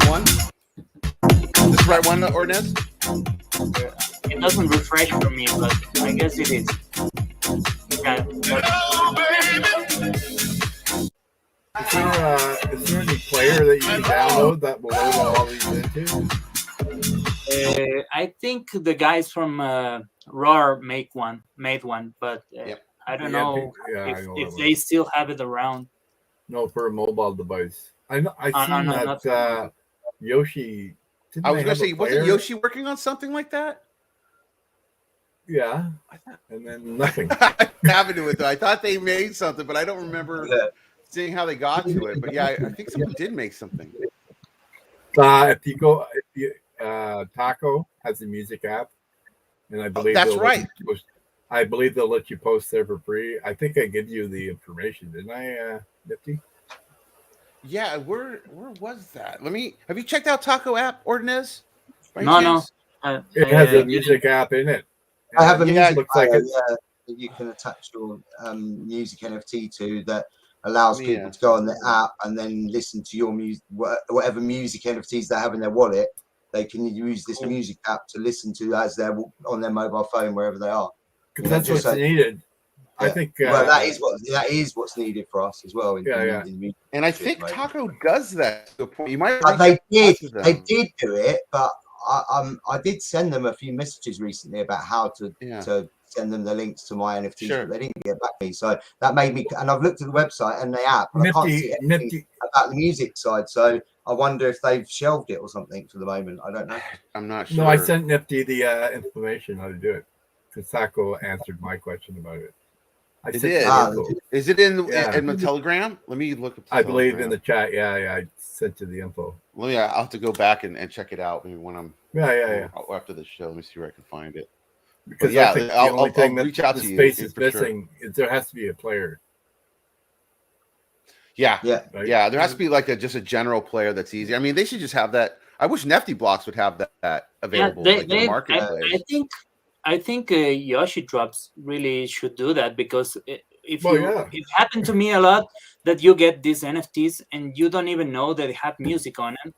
Speaker 1: One? This right one, Ordinance?
Speaker 4: It doesn't refresh for me, but I guess it is. Yeah,
Speaker 5: Is there any player that you can download that will load all these into?
Speaker 4: I think the guys from ROAR made one, but I don't know if they still have it around.
Speaker 5: No, for a mobile device. I seen
Speaker 4: not
Speaker 5: that Yoshi.
Speaker 1: I was going to say, wasn't Yoshi working on something like that?
Speaker 5: Yeah, and then nothing.
Speaker 1: Happened to it though. I thought they made something, but I don't remember seeing how they got to it. But yeah, I think someone did make something.
Speaker 5: If you go, Taco has a music app, and I believe
Speaker 1: that's right.
Speaker 5: I believe they'll let you post there for free. I think I give you the information, didn't I, Nifty?
Speaker 1: Yeah, where was that? Have you checked out Taco app, Ordinez?
Speaker 4: No.
Speaker 5: It has a music app in it.
Speaker 3: I have a music
Speaker 5: looks like
Speaker 3: player, that you can attach your music NFT to that allows people to go on the app and then listen to your music, whatever music NFTs they have in their wallet. They can use this music app to listen to as they're on their mobile phone wherever they are.
Speaker 5: Because that's what's needed. Yeah. I think.
Speaker 3: Well, that is what's needed for us as well. In
Speaker 1: and I think Taco does that. You might.
Speaker 3: They did do it, but I did send them a few messages recently about how to send them the links to my NFTs, but they didn't get back to me. So that made me, and I've looked at the website and the app, and I can't see anything about the music side. So I wonder if they've shelved it or something for the moment. I don't know.
Speaker 1: I'm not sure.
Speaker 5: No, I sent Nifty the information how to do it because Taco answered my question about it.
Speaker 1: Is it in the Telegram? Let me look up.
Speaker 5: I believe in the chat. Yeah, I sent you the info.
Speaker 1: Well, yeah, I'll have to go back and check it out. Maybe when I'm after the show. Let me see where I can find it.
Speaker 5: Because I think the only thing that reach out to the space is missing is there has to be a player.
Speaker 1: Yeah. There has to be like just a general player that's easy. I mean, they should just have that. I wish Nifty Blocks would have that available,
Speaker 4: they,
Speaker 1: like in the
Speaker 4: they,
Speaker 1: marketplace.
Speaker 4: I think Yoshi Drops really should do that, because if
Speaker 5: Well,
Speaker 4: you
Speaker 5: yeah.
Speaker 4: it happened to me a lot that you get these NFTs and you don't even know that they have music on them,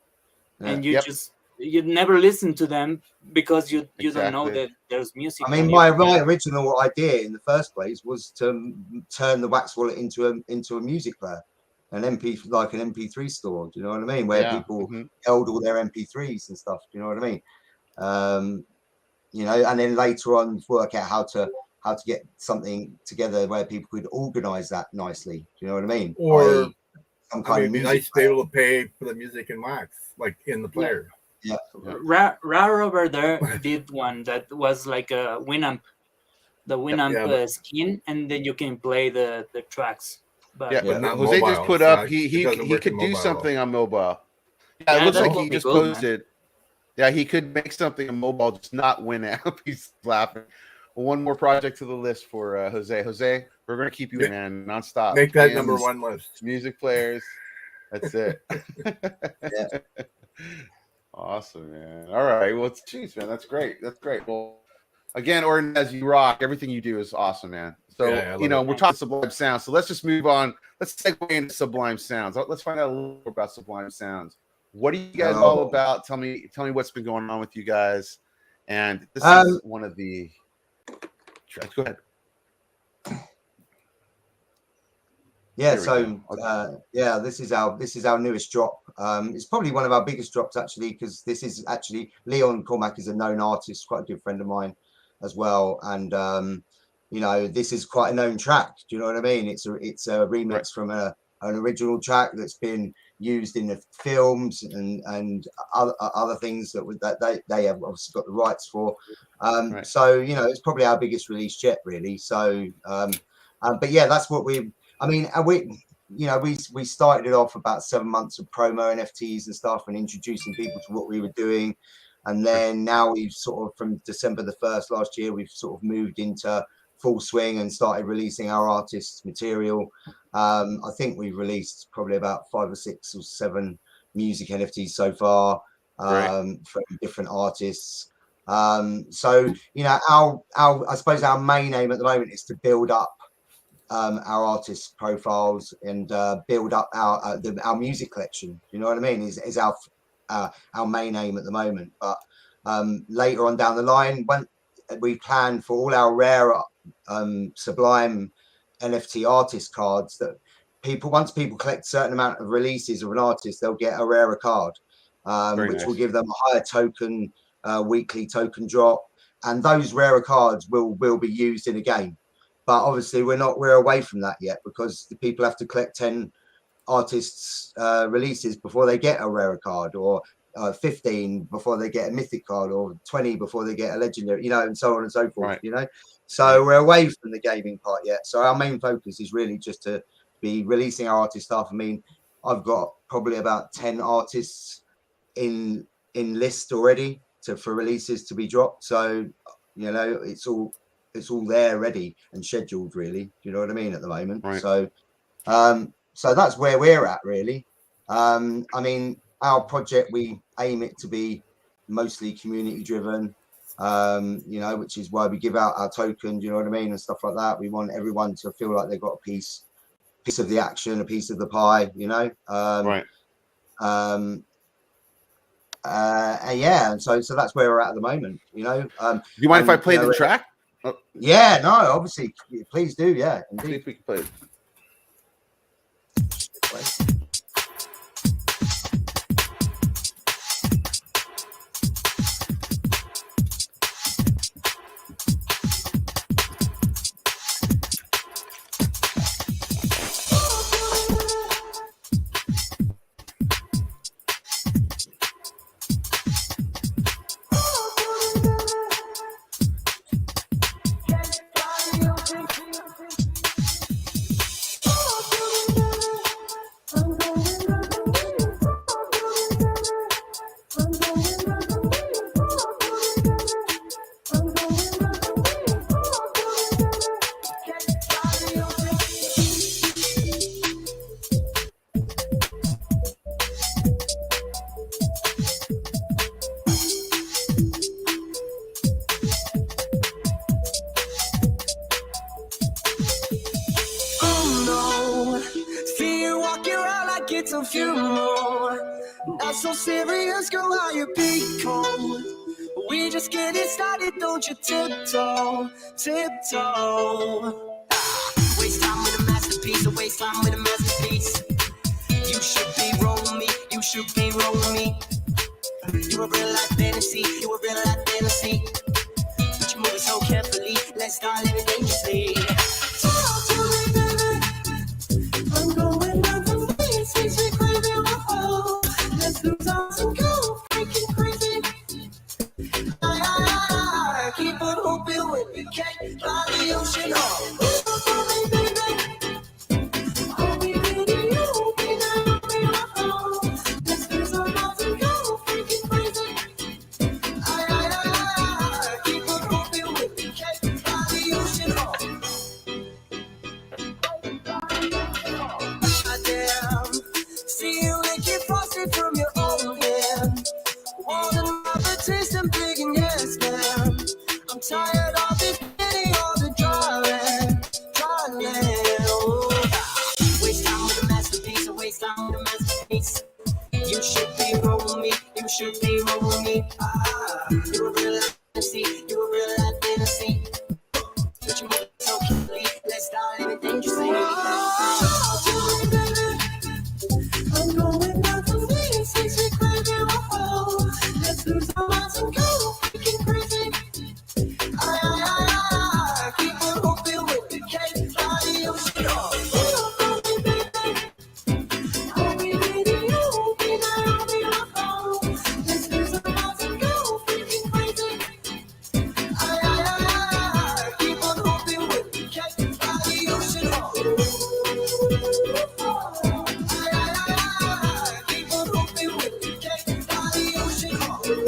Speaker 4: and you
Speaker 1: Yep.
Speaker 4: just you never listen to them because you don't know
Speaker 1: Exactly.
Speaker 4: that there's music.
Speaker 3: I mean,
Speaker 4: on
Speaker 3: my
Speaker 4: your
Speaker 3: original idea in the first place was to turn the Wax Wallet into a music player, an MP3 store. Do you know what I mean? Where people held all their MP3s and stuff. Do you know what I mean? You know, and then later on work out how to get something together where people could organize that nicely. Do you know what I mean?
Speaker 5: Or
Speaker 3: some kind of
Speaker 5: it'd be
Speaker 3: music
Speaker 5: nice to be able to pay for the music in Wax, like in the player.
Speaker 3: Yeah.
Speaker 4: Rover there did one that was like a Winamp, the Winamp skin, and then you can play the tracks. But
Speaker 5: but not
Speaker 1: Jose
Speaker 5: mobile,
Speaker 1: just put
Speaker 5: so
Speaker 1: up he could do something on mobile. Yeah, it looks like he just posted. Yeah, he could make something on mobile, just not Winamp. He's laughing. One more project to the list for Jose. Jose, we're gonna keep you, man, nonstop.
Speaker 5: Make that number one list.
Speaker 1: Music players. That's it.
Speaker 3: Yeah.
Speaker 1: Awesome, man. All right. Well, geez, man, that's great. That's great. Well, again, Ornez, you rock. Everything you do is awesome, man. So, we're talking Sublime Sounds. So let's just move on. Let's segue into Sublime Sounds. Let's find out a little more about Sublime Sounds. What are you guys all about? Tell me what's been going on with you guys. And this is one of the tracks. Go ahead.
Speaker 3: Yeah, so this is our newest drop. It's probably one of our biggest drops actually, because this is actually Leon Cormac is a known artist, quite a good friend of mine as well, and this is quite a known track. Do you know what I mean? It's a remix from an original track that's been used in the films and other things that they have obviously got the rights for. So it's probably our biggest release yet, really. So but yeah, that's what we started it off about 7 months of promo NFTs and stuff and introducing people to what we were doing. And then now we've sort of, from December the 1st last year, we've sort of moved into full swing and started releasing our artists' material. I think we've released probably about 5 or 6 or 7 music NFTs so far from different artists. So, I suppose our main aim at the moment is to build up our artist profiles and build up our music collection. You know what I mean? Is our main aim at the moment. But later on down the line, when we plan for all our rare Sublime NFT artist cards, that once people collect a certain amount of releases of an artist, they'll get a rarer card, which will give them a higher token weekly token drop, and those rarer cards will be used in a game. But obviously we're away from that yet, because the people have to collect 10 artists releases before they get a rarer card, or 15 before they get a mythic card, or 20 before they get a legendary, and so on and so forth. So we're away from the gaming part yet. So our main focus is really just to be releasing our artist stuff. I mean, I've got probably about 10 artists in list already for releases to be dropped. So it's all there ready and scheduled, really. Do you know what I mean, at the moment? So so that's where we're at, really. I mean, our project, we aim it to be mostly community driven, which is why we give out our token, do you know what I mean, and stuff like that. We want everyone to feel like they've got a piece of the action, a piece of the pie, and so that's where we're at the moment.
Speaker 1: Do you mind if I play the track?
Speaker 3: Yeah, no, obviously, please do. Yeah, indeed.
Speaker 1: See if we can play it.
Speaker 8: a few more. Not so serious, girl, why you be cold? We just getting started, don't you tiptoe, tiptoe. Waste time with a masterpiece, a waste time with a masterpiece. You should be rolling me, you should be rolling me. You a real life fantasy, you a real life fantasy. But you move it so carefully, let's start living dangerously. Talk to me, baby. I'm going down from me, sweet craving my home. Let's lose our and go, freaking crazy. I keep on hoping when we can't fly the ocean off. Tired of this getting all the drawing. Waste time with a masterpiece, a waste time with a masterpiece. You should be rolling me, you should be rolling me. You're a real life fantasy, you're a real life fantasy. But you move so quickly, let's start living dangerously. I'm going down to me, sexy craving my home. Let's lose our minds and go freaking crazy. Keep on hoping when we can't fly the ocean off. I'll be ready, you'll be there, I'll be on home. Let's lose our minds and go freaking crazy. Keep on hoping when we can't fly the ocean off. Keep on hoping when we can't fly the ocean off.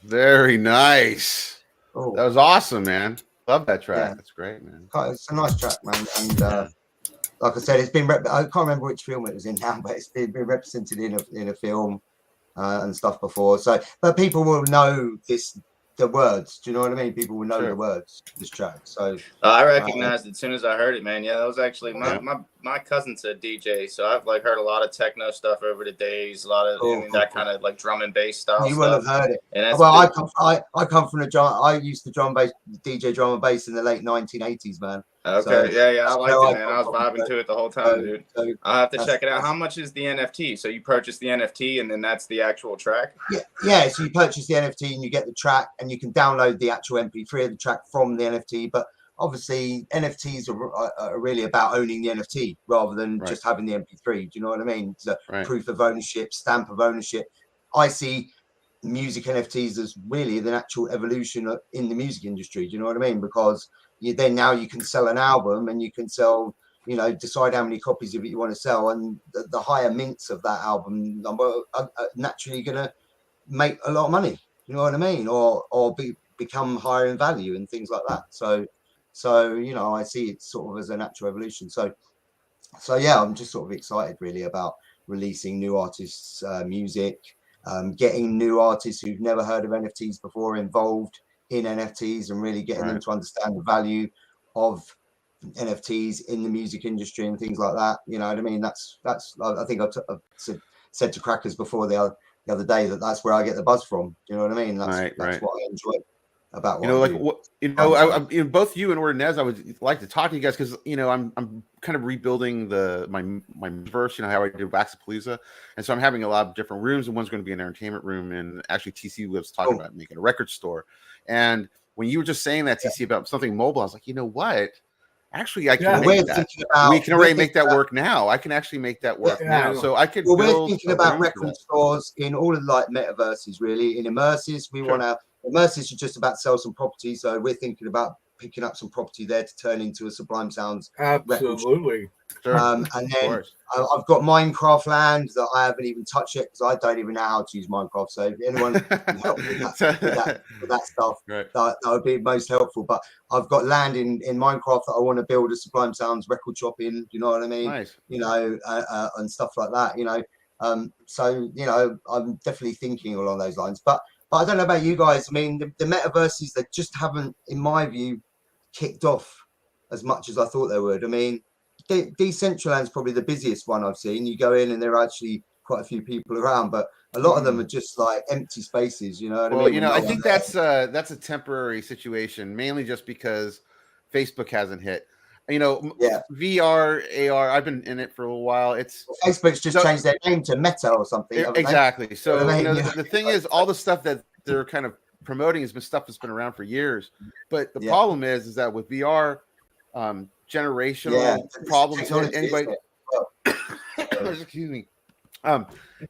Speaker 1: Very nice.
Speaker 3: Oh,
Speaker 1: That was awesome, man. Love that track.
Speaker 3: Yeah.
Speaker 1: That's great, man.
Speaker 3: it's a nice track, man. And like I said, it's been. I can't remember which film it was in now, but it's been represented in a film and stuff before. So, but people will know the words. Do you know what I mean? People will know
Speaker 1: Sure.
Speaker 3: the words of this track. So
Speaker 7: I recognized it as soon as I heard it, man. Yeah, that was actually my cousin's a DJ, so I've like heard a lot of techno stuff over the days, a lot of that kind of like drum and bass style.
Speaker 3: You will have heard it.
Speaker 7: And that's
Speaker 3: Well, I come from the drum. I used to DJ drum and bass in the late 1980s, man.
Speaker 7: Okay,
Speaker 3: So,
Speaker 7: yeah, I liked it, man. I was
Speaker 3: come
Speaker 7: vibing
Speaker 3: from.
Speaker 7: to it the whole time, dude.
Speaker 3: So
Speaker 7: I'll have to
Speaker 3: that's-
Speaker 7: check it out. How much is the NFT? So you purchase the NFT and then that's the actual track?
Speaker 3: Yeah. So you purchase the NFT and you get the track, and you can download the actual MP3 of the track from the NFT. But obviously, NFTs are really about owning the NFT rather than just having the MP3. Do you know what I mean? It's a proof of ownership, stamp of ownership. I see music NFTs as really the natural evolution in the music industry. Do you know what I mean? Because now you can sell an album and you can sell, decide how many copies of it you want to sell, and the higher mints of that album number are naturally going to make a lot of money. You know what I mean? Or become higher in value and things like that. So I see it sort of as a natural evolution. So yeah, I'm just sort of excited really about releasing new artists' music, getting new artists who've never heard of NFTs before involved in NFTs, and really getting them to understand the value of NFTs in the music industry and things like that. You know what I mean? That's I think I've said to Crackers before the other day that's where I get the buzz from. You know what I mean? That's
Speaker 1: Right.
Speaker 3: what I enjoy about what
Speaker 1: you know,
Speaker 3: I
Speaker 1: like
Speaker 3: do.
Speaker 1: what I both you and Ordinez, I would like to talk to you guys because I'm kind of rebuilding my verse. How I do Waxapalooza, and so I'm having a lot of different rooms, and one's going to be an entertainment room, and actually TC was talking about making a record store. And when you were just saying that, TC, about something mobile, I was like, you know what? Actually, I can make that. We can already make that work now. I can actually make that work now. So I could.
Speaker 3: Well, we're thinking about record stores in all of like metaverses, really. In immersives, we want to. Immersives are just about sell some property, so we're thinking about picking up some property there to turn into a Sublime Sounds.
Speaker 5: Absolutely.
Speaker 3: And then I've got Minecraft land that I haven't even touched yet because I don't even know how to use Minecraft. So if anyone can help me with that stuff, that would be most helpful. But I've got land in Minecraft that I want to build a Sublime Sounds record shop in. You know what I mean?
Speaker 1: Nice.
Speaker 3: And stuff like that. So I'm definitely thinking along those lines. But I don't know about you guys. I mean, the metaverses, that just haven't, in my view, kicked off as much as I thought they would. I mean, Decentraland's probably the busiest one I've seen. You go in and there are actually quite a few people around, but a lot of them are just like empty spaces. You know what I mean?
Speaker 1: I think that's a temporary situation, mainly just because Facebook hasn't hit. VR, AR. I've been in it for a little while.
Speaker 3: Facebook's just changed their name to Meta or something.
Speaker 1: Exactly. So the thing is, all the stuff that they're kind of promoting has been stuff that's been around for years. But the problem is that with VR, generational problems. Anybody, excuse me.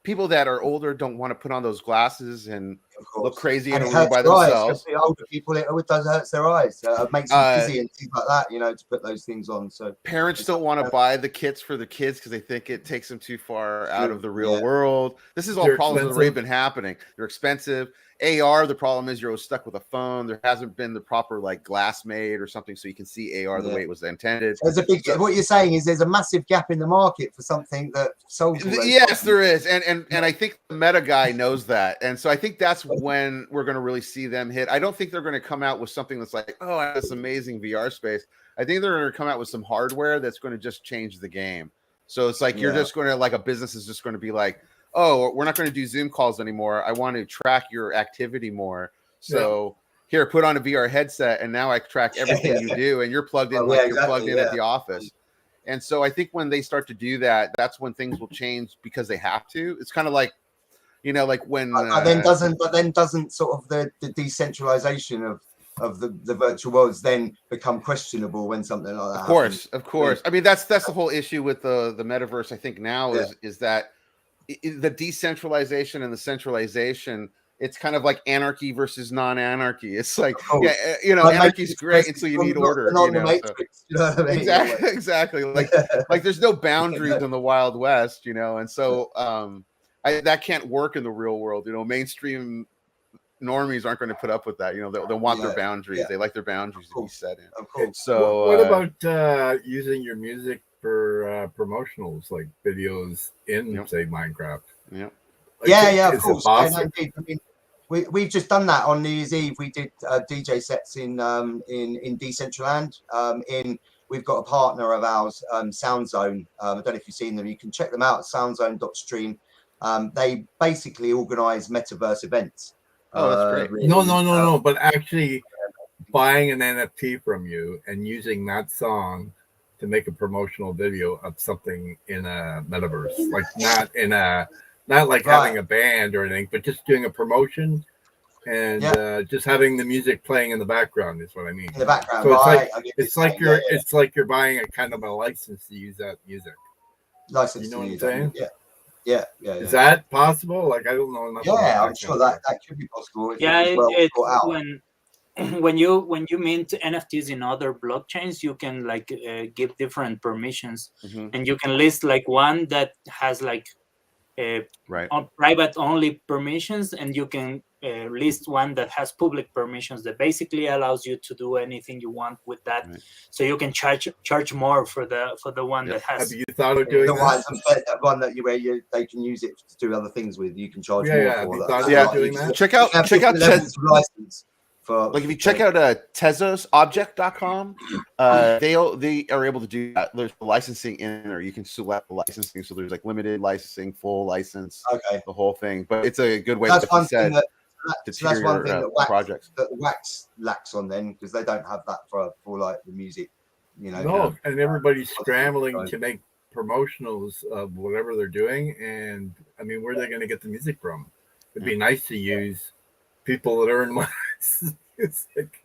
Speaker 1: People that are older don't want to put on those glasses and look crazy in a room by themselves.
Speaker 3: The older people, it hurts their eyes. It makes them dizzy and things like that, to put those things on. So
Speaker 1: parents don't want to buy the kits for the kids because they think it takes them too far out of the real world. This is all problems that have already been happening. They're expensive. AR, the problem is you're stuck with a phone. There hasn't been the proper glass made or something so you can see AR the way it was intended.
Speaker 3: There's a big. What you're saying is there's a massive gap in the market for something that solves.
Speaker 1: Yes, there is, and I think the Meta guy knows that, and so I think that's when we're going to really see them hit. I don't think they're going to come out with something that's like, oh, I have this amazing VR space. I think they're going to come out with some hardware that's going to just change the game. So it's like you're just going to a business is just going to be like, oh, we're not going to do Zoom calls anymore. I want to track your activity more. So here, put on a VR headset, and now I track everything you do, and you're plugged in you're plugged in at the office. And so I think when they start to do that, that's when things will change because they have to. It's kind of like, when
Speaker 3: then doesn't sort of the decentralization of the virtual worlds then become questionable when something like that happens.
Speaker 1: Of course. I mean, that's the whole issue with the metaverse. I think now is that the decentralization and the centralization, it's kind of like anarchy versus non-anarchy. It's like, anarchy is great until you need order. Exactly. Like there's no boundaries in the Wild West, and so that can't work in the real world. Mainstream normies aren't going to put up with that. They'll want their boundaries. They like their boundaries to be set in.
Speaker 3: Of course.
Speaker 1: So
Speaker 5: what about using your music for promotionals, like videos in say Minecraft?
Speaker 3: Of course. I mean, we've just done that on New Year's Eve. We did DJ sets in Decentraland. We've got a partner of ours, SoundZone. I don't know if you've seen them. You can check them out at soundzone.stream. They basically organize metaverse events.
Speaker 1: Oh, that's great.
Speaker 5: Really. No. But actually buying an NFT from you and using that song to make a promotional video of something in a metaverse, like not like having a band or anything, but just doing a promotion and just having the music playing in the background is what I mean.
Speaker 3: In the background,
Speaker 5: so it's like you're buying a kind of a license to use that music.
Speaker 3: License,
Speaker 5: you know what I'm saying?
Speaker 3: Yeah.
Speaker 5: Is that possible? Like I don't know.
Speaker 3: I'm sure that could be possible.
Speaker 4: When you mint NFTs in other blockchains, you can give different permissions, and you can list one that has on private only permissions, and you can list one that has public permissions that basically allows you to do anything you want with that. So you can charge more for the one that has.
Speaker 5: Have you thought of doing
Speaker 3: the one that they can use it to do other things with? You can charge more for that.
Speaker 1: Check out license
Speaker 3: For
Speaker 1: like if you check out tezosobject.com, they are able to do that. There's licensing in, or you can select the licensing. So there's like limited licensing, full license, the whole thing. But it's a good way,
Speaker 3: that's
Speaker 1: like you said, to
Speaker 3: so that's
Speaker 1: tier
Speaker 3: one thing
Speaker 1: your
Speaker 3: that
Speaker 1: projects.
Speaker 3: Wax lacks on then, because they don't have that for like the music, you know.
Speaker 5: No, and everybody's scrambling to make promotionals of whatever they're doing, and I mean, where are they going to get the music from? It'd be nice to use people that earn money. It's like,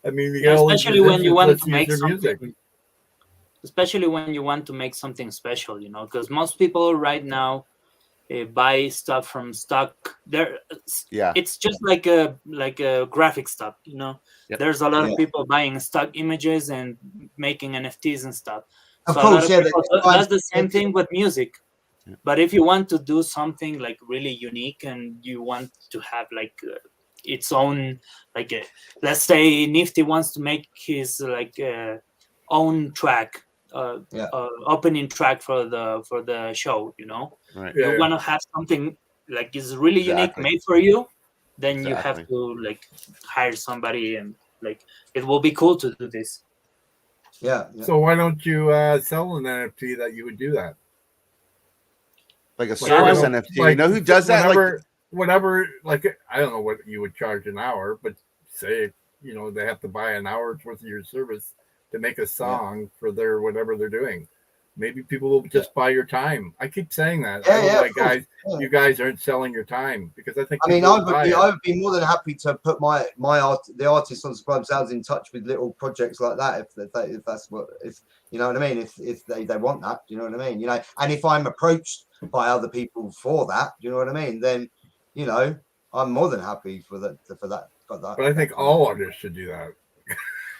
Speaker 5: I mean,
Speaker 4: especially when you want to make
Speaker 5: music.
Speaker 4: Especially when you want to make something special, you know, because most people right now buy stuff from stock. It's just like a graphic stuff, you know. There's a lot of people buying stock images and making NFTs and stuff.
Speaker 3: Of course,
Speaker 4: that's the same thing with music. But if you want to do something like really unique and you want to have like its own, like let's say Nifty wants to make his like own track, opening track for the show, you know. You want to have something like is really unique made for you, then you have to like hire somebody, and like it will be cool to do this.
Speaker 5: So why don't you sell an NFT that you would do that?
Speaker 1: Like a service NFT. Like, you know who does that?
Speaker 5: Whatever, like I don't know what you would charge an hour, but say, you know, they have to buy an hour's worth of your service to make a song for their whatever they're doing. Maybe people will just buy your time. I keep saying that. Guys, you guys aren't selling your time, because I think.
Speaker 3: I mean, I would be more than happy to put the artists on Sublime Sounds in touch with little projects like that, if that's what, if you know what I mean, if they want that, you know what I mean, you know, and if I'm approached by other people for that, you know what I mean, then you know I'm more than happy for that.
Speaker 5: But I think all artists should do that.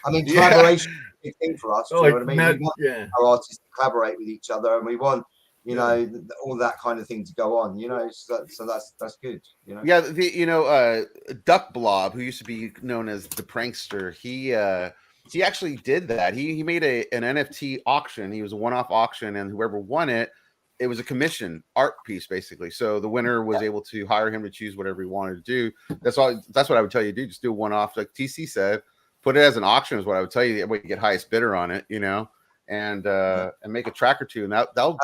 Speaker 3: I mean, collaboration is a big thing for us.
Speaker 5: So
Speaker 3: you know what I mean? We want our artists to collaborate with each other, and we want, you know, all that kind of thing to go on. You know, so that's good. You know.
Speaker 1: Duck Blob, who used to be known as the Prankster, he actually did that. He made an NFT auction. He was a one-off auction, and whoever won it, it was a commission art piece, basically. So the winner was able to hire him to choose whatever he wanted to do. That's what I would tell you to do. Just do a one-off, like TC said. Put it as an auction is what I would tell you. That way you get highest bidder on it, you know, and make a track or two, and that'll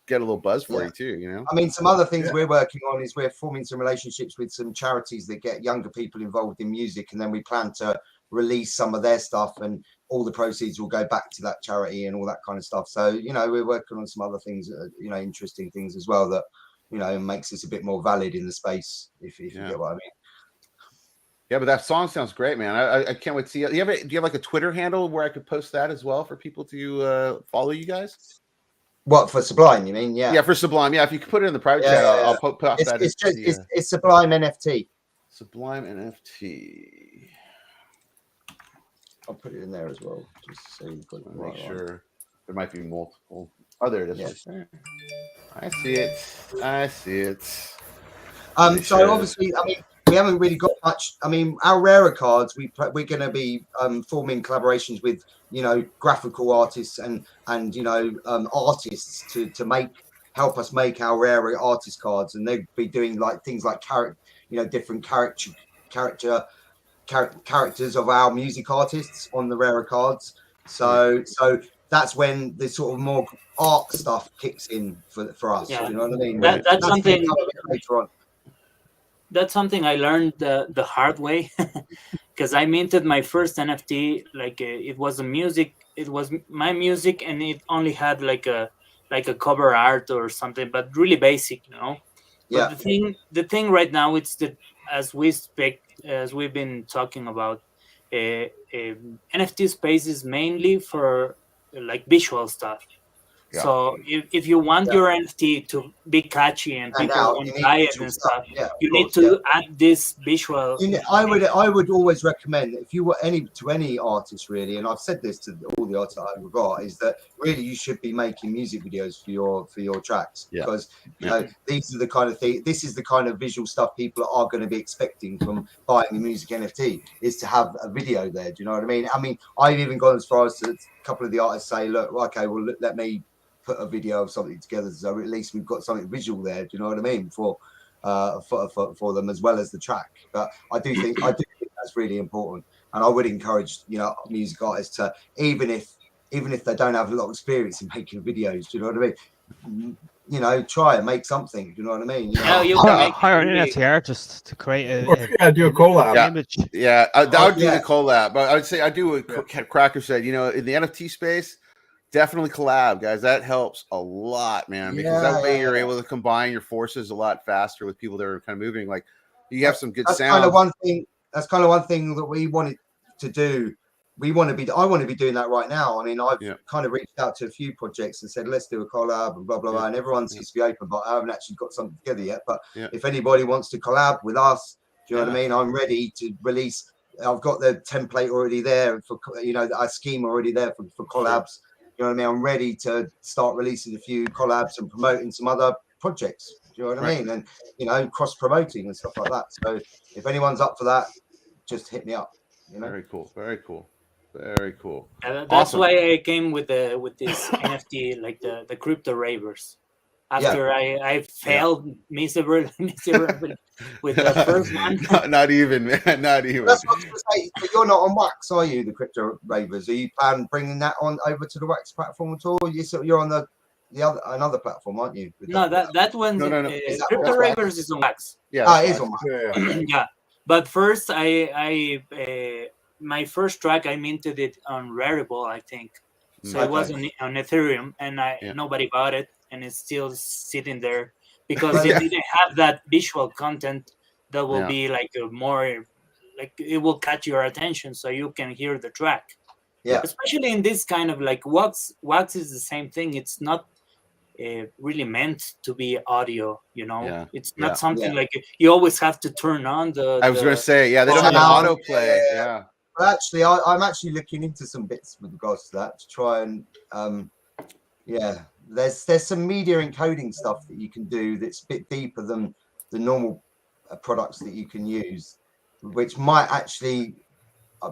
Speaker 1: get a little buzz for you too, you know.
Speaker 3: I mean, some other things we're working on is we're forming some relationships with some charities that get younger people involved in music, and then we plan to release some of their stuff, and all the proceeds will go back to that charity and all that kind of stuff. So, you know, we're working on some other things, you know, interesting things as well that, you know, makes us a bit more valid in the space, if you get what I mean.
Speaker 1: Yeah, but that song sounds great, man. I can't wait to see it. Do you have like a Twitter handle where I could post that as well for people to follow you guys?
Speaker 3: What, for Sublime, you mean? Yeah.
Speaker 1: Yeah, for Sublime. Yeah, if you could put it in the private chat, I'll put that.
Speaker 3: It's Sublime NFT.
Speaker 1: Sublime NFT.
Speaker 3: I'll put it in there as well, just so you've got it
Speaker 1: right. Make sure there might be multiple. Oh, there it is. Yeah. I see it.
Speaker 3: So obviously, I mean, we haven't really got much. I mean, our rarer cards, we're going to be forming collaborations with, you know, graphical artists and you know, artists to help us make our rarer artist cards, and they'd be doing like things like different characters of our music artists on the rarer cards. So that's when the sort of more art stuff kicks in for us. You know what I mean?
Speaker 4: That's something later on. That's something I learned the hard way, because I minted my first NFT. Like it was my music, and it only had like a cover art or something, but really basic, you know. But the thing right now, it's that as we've been talking about, NFT space is mainly for like visual stuff. Yeah. So if you want your NFT to be catchy and people want to buy it and stuff, you need to add this visual.
Speaker 3: I would always recommend, if you were any artist really, and I've said this to all the artists I've got, is that really you should be making music videos for your tracks, because you know these are the kind of thing. This is the kind of visual stuff people are going to be expecting from buying the music NFT, is to have a video there. Do you know what I mean? I mean, I've even gone as far as to a couple of the artists say, look, okay, well, let me put a video of something together, so at least we've got something visual there. Do you know what I mean? For them, as well as the track. But I do think that's really important. And I would encourage, music artists to, even if they don't have a lot of experience in making videos, do you know what I mean? Try and make something. Do you know what I mean?
Speaker 4: You can make
Speaker 2: hire an
Speaker 4: really-
Speaker 2: NFT artist to create
Speaker 5: do a collab.
Speaker 2: image.
Speaker 1: Yeah, I would do
Speaker 3: yeah.
Speaker 1: the collab, but I would say I do what Cracker said. In the NFT space, definitely collab, guys. That helps a lot, man, because that way you're able to combine your forces a lot faster with people that are kind of moving. Like you have some good sound.
Speaker 3: That's kind of one thing that we wanted to do. I want to be doing that right now. I mean, I've kind of reached out to a few projects and said, let's do a collab and blah, blah, blah. And everyone seems to be open, but I haven't actually got something together yet. But if anybody wants to collab with us, do you know what I mean? I'm ready to release. I've got the template already there for, our scheme already there for collabs. You know what I mean? I'm ready to start releasing a few collabs and promoting some other projects. Do you know what I mean? And, cross promoting and stuff like that. So if anyone's up for that, just hit me up.
Speaker 1: Very cool. Very cool. Very cool.
Speaker 4: That's
Speaker 1: Awesome.
Speaker 4: why I came with this NFT, like the Kyrpto Ravers. After I failed miserably with the first one.
Speaker 1: Not even, man. Not even.
Speaker 3: That's what I was going to say. But you're not on Wax, are you? The Kyrpto Ravers? Are you planning bringing that on over to the Wax platform at all? You're on another platform, aren't you?
Speaker 4: No, that one.
Speaker 1: No.
Speaker 4: Kyrpto Ravers is on Wax.
Speaker 1: Yeah,
Speaker 3: it is on Wax.
Speaker 4: Yeah. But first, my first track I minted it on Rarible, I think. So it was on Ethereum, and nobody bought it, and it's still sitting there because it didn't have that visual content that will be like it will catch your attention, so you can hear the track.
Speaker 3: Yeah.
Speaker 4: Especially in this kind of like Wax is the same thing. It's not really meant to be audio, it's not something like you always have to turn on the.
Speaker 1: I was going to say, they don't have autoplay. Yeah.
Speaker 3: But actually, I'm actually looking into some bits with regards to that to try and, there's some media encoding stuff that you can do that's a bit deeper than the normal products that you can use, which might actually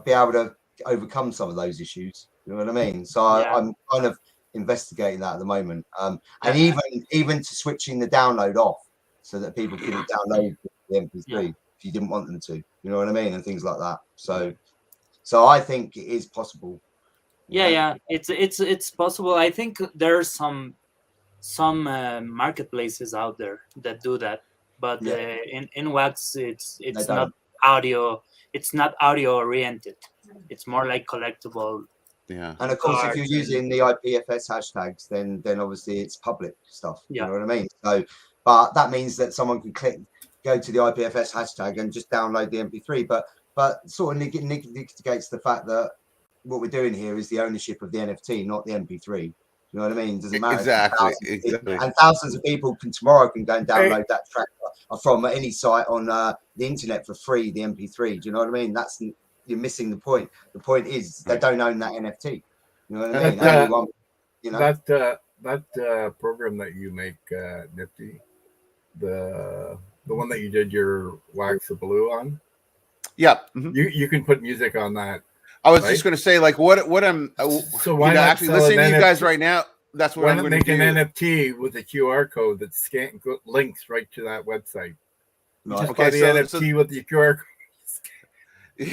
Speaker 3: be able to overcome some of those issues. You know what I mean? So I'm kind of investigating that at the moment, and even to switching the download off so that people can download the MP3 if you didn't want them to. You know what I mean? And things like that. So I think it is possible. It's
Speaker 4: possible. I think there are some marketplaces out there that do that, but in Wax it's not audio. It's not audio oriented. It's more like collectible.
Speaker 1: Yeah.
Speaker 3: And of course, if you're using the IPFS hashtags, then obviously it's public stuff. You know what I mean? So, but that means that someone can go to the IPFS hashtag and just download the MP3. But sort of negates the fact that what we're doing here is the ownership of the NFT, not the MP3. You know what I mean? Doesn't matter.
Speaker 1: Exactly.
Speaker 3: And thousands of people tomorrow can go and download that track from any site on the internet for free, the MP3. Do you know what I mean? You're missing the point. The point is they don't own that NFT. You know what I mean?
Speaker 5: That program that you make, Nifty, the one that you did your Wax of Blue on.
Speaker 1: Yeah.
Speaker 5: You can put music on that.
Speaker 1: I was just going to say, like, what I'm
Speaker 5: so why not
Speaker 1: actually listening to you guys right now. That's what I'm going to do.
Speaker 5: Make an NFT with a QR code that links right to that website. You just buy the NFT with the QR code.
Speaker 4: You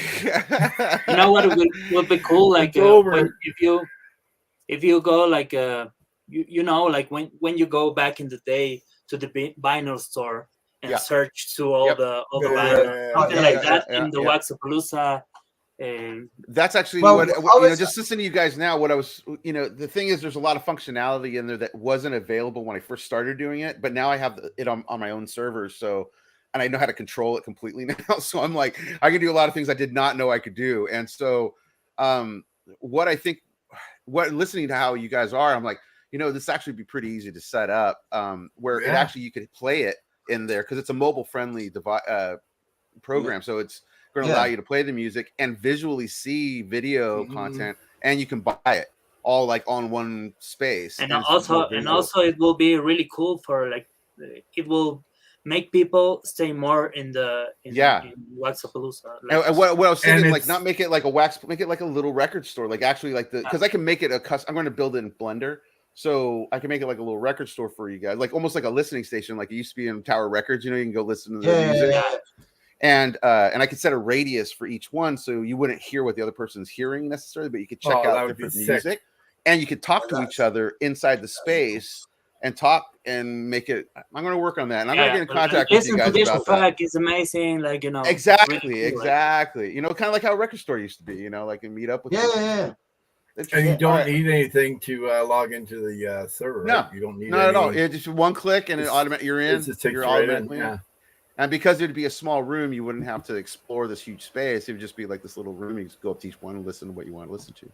Speaker 4: know what would be cool? Like if you go like like when you go back in the day to the vinyl store and search to all the vinyl, something like that in the Waxapalooza.
Speaker 1: That's actually just listening to you guys now. What I was, the thing is, there's a lot of functionality in there that wasn't available when I first started doing it, but now I have it on my own servers. So, and I know how to control it completely now. So I'm like, I can do a lot of things I did not know I could do. And so, listening to how you guys are, I'm like, this actually be pretty easy to set up, where it actually, you could play it in there because it's a mobile friendly program. So it's going to allow you to play the music and visually see video content, and you can buy it all like on one space.
Speaker 4: And also it will be really cool for like, it will make people stay more in Waxapalooza. Like,
Speaker 1: and what I was thinking, like, not make it like a Wax, make it like a little record store, like actually like because I can make it I'm going to build it in Blender, so I can make it like a little record store for you guys, like almost like a listening station, like it used to be in Tower Records. You can go listen to the music. and I could set a radius for each one, so you wouldn't hear what the other person's hearing necessarily, but you could check out different music, and you could talk to each other inside the space and talk and make it. I'm going to work on that, and I'm going to get in contact with you guys about that.
Speaker 4: It's amazing, like, you know.
Speaker 1: Exactly,
Speaker 4: really cool,
Speaker 1: exactly. You know, kind of like how a record store used to be. You know, like and meet up with.
Speaker 3: Yeah.
Speaker 5: And you don't need anything to log into the server.
Speaker 1: No,
Speaker 5: right? You don't need
Speaker 1: not at all. It's just one click and it automatically you're in. You're automatically in.
Speaker 5: Yeah.
Speaker 1: And because it'd be a small room, you wouldn't have to explore this huge space. It would just be like this little room. You just go up to each one and listen to what you want to listen to.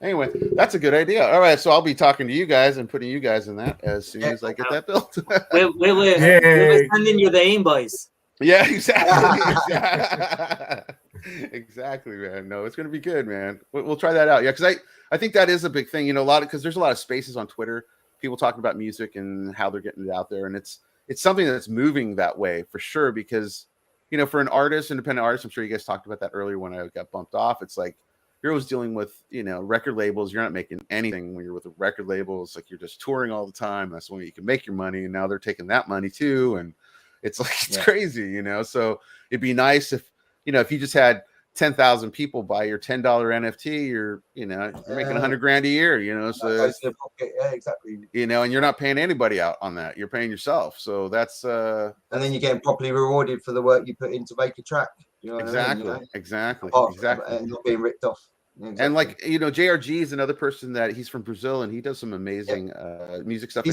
Speaker 1: Anyway, that's a good idea. All right, so I'll be talking to you guys and putting you guys in that as soon as I get that built.
Speaker 4: we'll sending you the invoice.
Speaker 1: Yeah, exactly. Exactly, man. No, it's going to be good, man. We'll try that out. Yeah, because I think that is a big thing. You know, because there's a lot of spaces on Twitter, people talking about music and how they're getting it out there, and it's something that's moving that way for sure. Because you know, for an artist, independent artist, I'm sure you guys talked about that earlier when I got bumped off. It's like you're always dealing with, you know, record labels. You're not making anything when you're with a record label. It's like you're just touring all the time. That's when you can make your money, and now they're taking that money too, and it's like it's crazy, you know. So it'd be nice if, you know, if you just had 10,000 people buy your $10 NFT, you're making $100,000 a year, you know. So
Speaker 3: yeah, exactly.
Speaker 1: You know, and you're not paying anybody out on that. You're paying yourself. So that's
Speaker 3: and then you're getting properly rewarded for the work you put in to make a track. You know
Speaker 1: exactly,
Speaker 3: what I mean?
Speaker 1: exactly.
Speaker 3: And not being ripped off. Exactly.
Speaker 1: And like, you know, JRG is another person that he's from Brazil, and he does some amazing music stuff.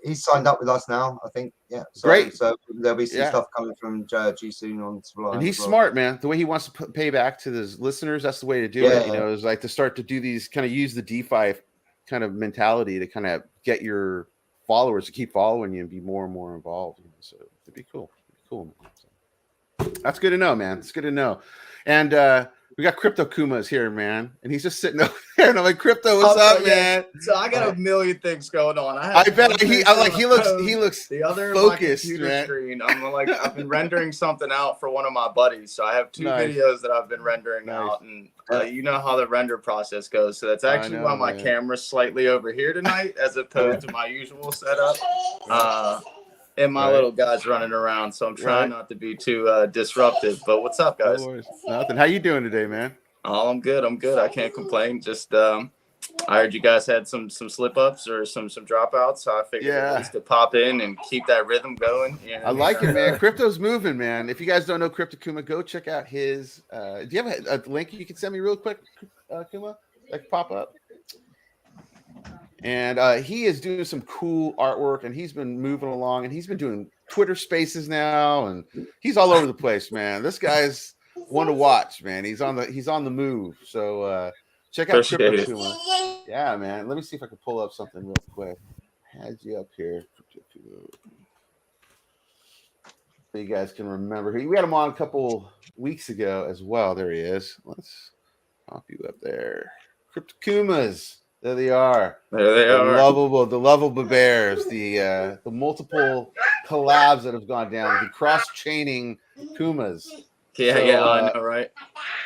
Speaker 3: He's signed up with us now, I think. Yeah. So,
Speaker 1: great.
Speaker 3: So there'll be some stuff coming from JRG soon on Sublime.
Speaker 1: And he's smart, man. The way he wants to pay back to his listeners, that's the way to do it. You know, is like to start to do these kind of use the DeFi kind of mentality to kind of get your followers to keep following you and be more and more involved. You know? So it'd be cool. Cool. So, that's good to know, man. It's good to know. And we got Kyrpto Kumas here, man, and he's just sitting over there, and I'm like, Kyrpto, what's up, man?
Speaker 7: So I got a million things going on.
Speaker 1: I bet he looks
Speaker 7: the other
Speaker 1: focused,
Speaker 7: computer
Speaker 1: man.
Speaker 7: Screen. I've been rendering something out for one of my buddies, so I have two videos that I've been rendering out, and you know how the render process goes. So that's actually why my camera's slightly over here tonight, as opposed to my usual setup. And my little guy's running around, so I'm trying not to be too disruptive. But what's up, guys?
Speaker 1: Nothing. How you doing today, man?
Speaker 7: Oh, I'm good. I can't complain. Just I heard you guys had some slip ups or some dropouts, so I figured at least to pop in and keep that rhythm going. You know?
Speaker 1: I like it, man. Kyrpto's moving, man. If you guys don't know Kyrpto Kuma, go check out his. Do you have a link you can send me real quick, Kuma? Like pop up. And he is doing some cool artwork, and he's been moving along, and he's been doing Twitter Spaces now, and he's all over the place, man. This guy's one to watch, man. He's on the move. So check out Kyrpto Kuma. Yeah, man. Let me see if I can pull up something real quick. I had you up here, so you guys can remember. We had him on a couple weeks ago as well. There he is. Let's pop you up there. Kyrpto Kumas. There they are.
Speaker 7: There they are.
Speaker 1: The lovable bears. The multiple collabs that have gone down. The cross-chaining Kumas.
Speaker 7: Yeah, I know, right?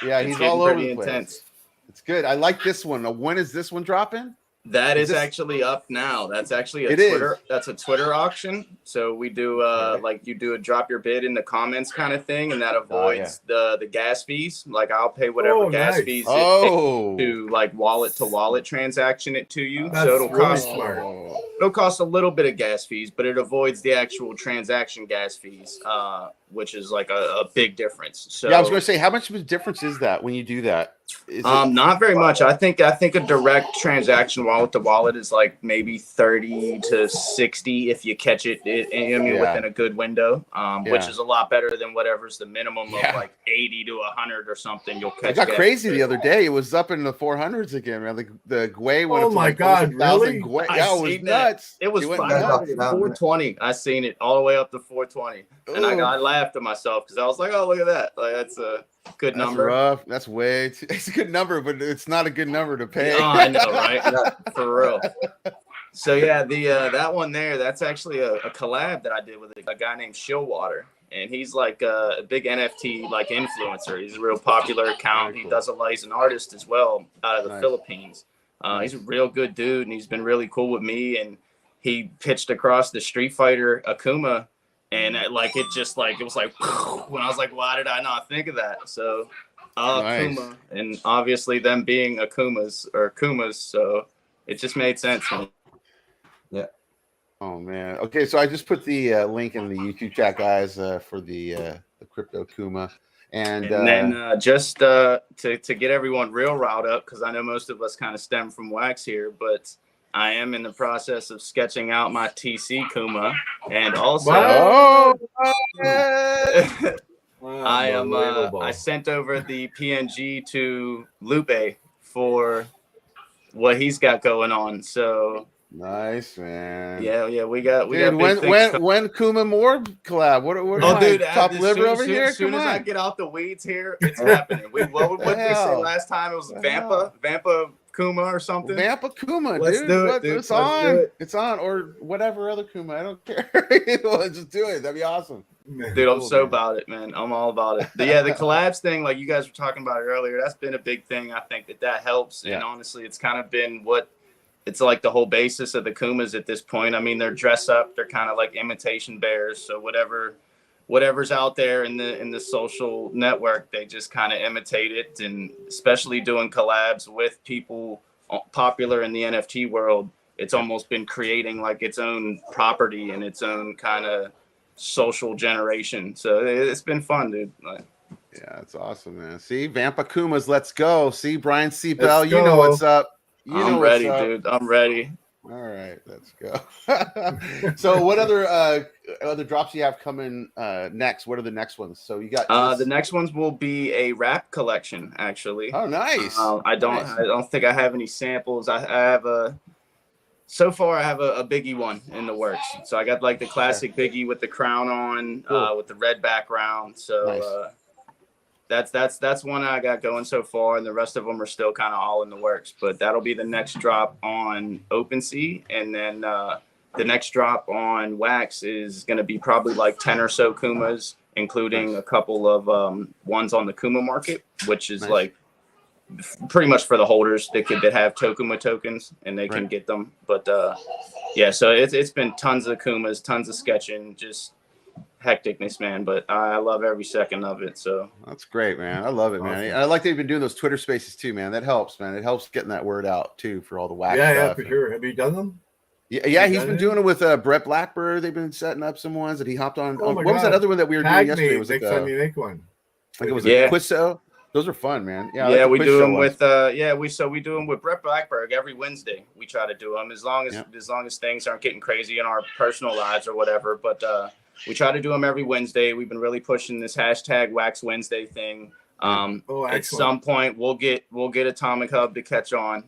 Speaker 1: Yeah, he's all over the place. Intense. It's good. I like this one. When is this one dropping?
Speaker 7: That is actually up now. That's actually a Twitter. That's a Twitter auction. So we do like you do a drop your bid in the comments kind of thing, and that avoids the gas fees. Like I'll pay whatever gas fees to like wallet to wallet transaction it to you.
Speaker 5: That's
Speaker 7: so it'll cost a little bit of gas fees, but it avoids the actual transaction gas fees, which is like a big difference. So
Speaker 1: yeah, I was going to say, how much of a difference is that when you do that?
Speaker 7: Not very much. I think a direct transaction wallet to wallet is like maybe 30 to 60 if you catch it within a good window, which is a lot better than whatever's the minimum of like 80 to 100 or something. You'll catch.
Speaker 1: It got crazy the other day. It was up in the 400s again, man. The Gwei went.
Speaker 5: Oh my God! Really?
Speaker 1: Yeah, it was nuts.
Speaker 7: It was 420. I seen it all the way up to 420, and I laughed at myself because I was like, "Oh, look at that! Like that's a good number."
Speaker 1: Rough. That's way too. It's a good number, but it's not a good number to pay.
Speaker 7: Oh, I know, right? For real. So yeah, that one there, that's actually a collab that I did with a guy named Shillwater, and he's like a big NFT like influencer. He's a real popular account. He does he's an artist as well out of the Philippines. He's a real good dude, and he's been really cool with me. And he pitched across the Street Fighter Akuma, and it was like when I was like, why did I not think of that? So
Speaker 1: Nice.
Speaker 7: Kuma, and obviously them being Kumas, so it just made sense.
Speaker 3: Yeah.
Speaker 1: Oh man. Okay, so I just put the link in the YouTube chat, guys, for the Kyrpto Kuma, and
Speaker 7: then just to get everyone real riled up, because I know most of us kind of stem from wax here, but I am in the process of sketching out my TC Kuma, and also I sent over the PNG to Lupe for what he's got going on. So
Speaker 1: nice, man.
Speaker 7: Yeah, we got
Speaker 1: dude, when Kuma M.O.R.B collab? What
Speaker 7: dude,
Speaker 1: top liver over here?
Speaker 7: As soon as I get out the weeds here, it's happening. What did we say last time? It was Vampa Kuma or something.
Speaker 1: Vampa Kuma,
Speaker 7: Let's
Speaker 1: dude.
Speaker 7: do it, dude.
Speaker 1: It's on. It's on, or whatever other Kuma. I don't care. Just do it. That'd be awesome.
Speaker 7: Dude, I'm so about it, man. I'm all about it. But yeah, the collabs thing, like you guys were talking about earlier, that's been a big thing. I think that helps.
Speaker 1: Yeah.
Speaker 7: And honestly, it's kind of been it's like the whole basis of the Kumas at this point. I mean, they're dress up. They're kind of like imitation bears. So whatever's out there in the social network, they just kind of imitate it. And especially doing collabs with people popular in the NFT world, it's almost been creating like its own property and its own kind of social generation. So it's been fun, dude.
Speaker 1: Yeah, it's awesome, man. See, Vampa Kumas, let's go. See, Brian C. Bell, you know what's up.
Speaker 7: I'm ready, dude. I'm ready.
Speaker 1: All right, let's go. So what other drops do you have coming next? What are the next ones? So you got
Speaker 7: the next ones will be a rap collection, actually.
Speaker 1: Oh, nice.
Speaker 7: I don't think I have any samples. I have so far I have a Biggie one in the works. So I got like the classic Biggie with the crown on, with the red background. So
Speaker 1: nice.
Speaker 7: that's one I got going so far, and the rest of them are still kind of all in the works. But that'll be the next drop on OpenSea, and then the next drop on Wax is going to be probably like 10 or so Kumas, including a couple of ones on the Kuma market, which is like pretty much for the holders that have Tokuma tokens, and they can get them. But yeah, so it's been tons of Kumas, tons of sketching, just hecticness, man. But I love every second of it. So
Speaker 1: that's great, man. I love it, man. I like that you've been doing those Twitter spaces too, man. That helps, man. It helps getting that word out too for all the wax stuff.
Speaker 5: Yeah, for sure. Have you done them?
Speaker 1: Yeah, he's been doing it with Brett Blackbird. They've been setting up some ones that he hopped on.
Speaker 5: Oh
Speaker 1: what was that other one that we were doing yesterday? Was
Speaker 5: next time you make one.
Speaker 1: I think it was a Quizzo. Those are fun, man.
Speaker 7: Yeah, we do them with we do them with Brett Blackberg every Wednesday. We try to do them as long as things aren't getting crazy in our personal lives or whatever. But we try to do them every Wednesday. We've been really pushing this hashtag Wax Wednesday thing. At some point we'll get Atomic Hub to catch on.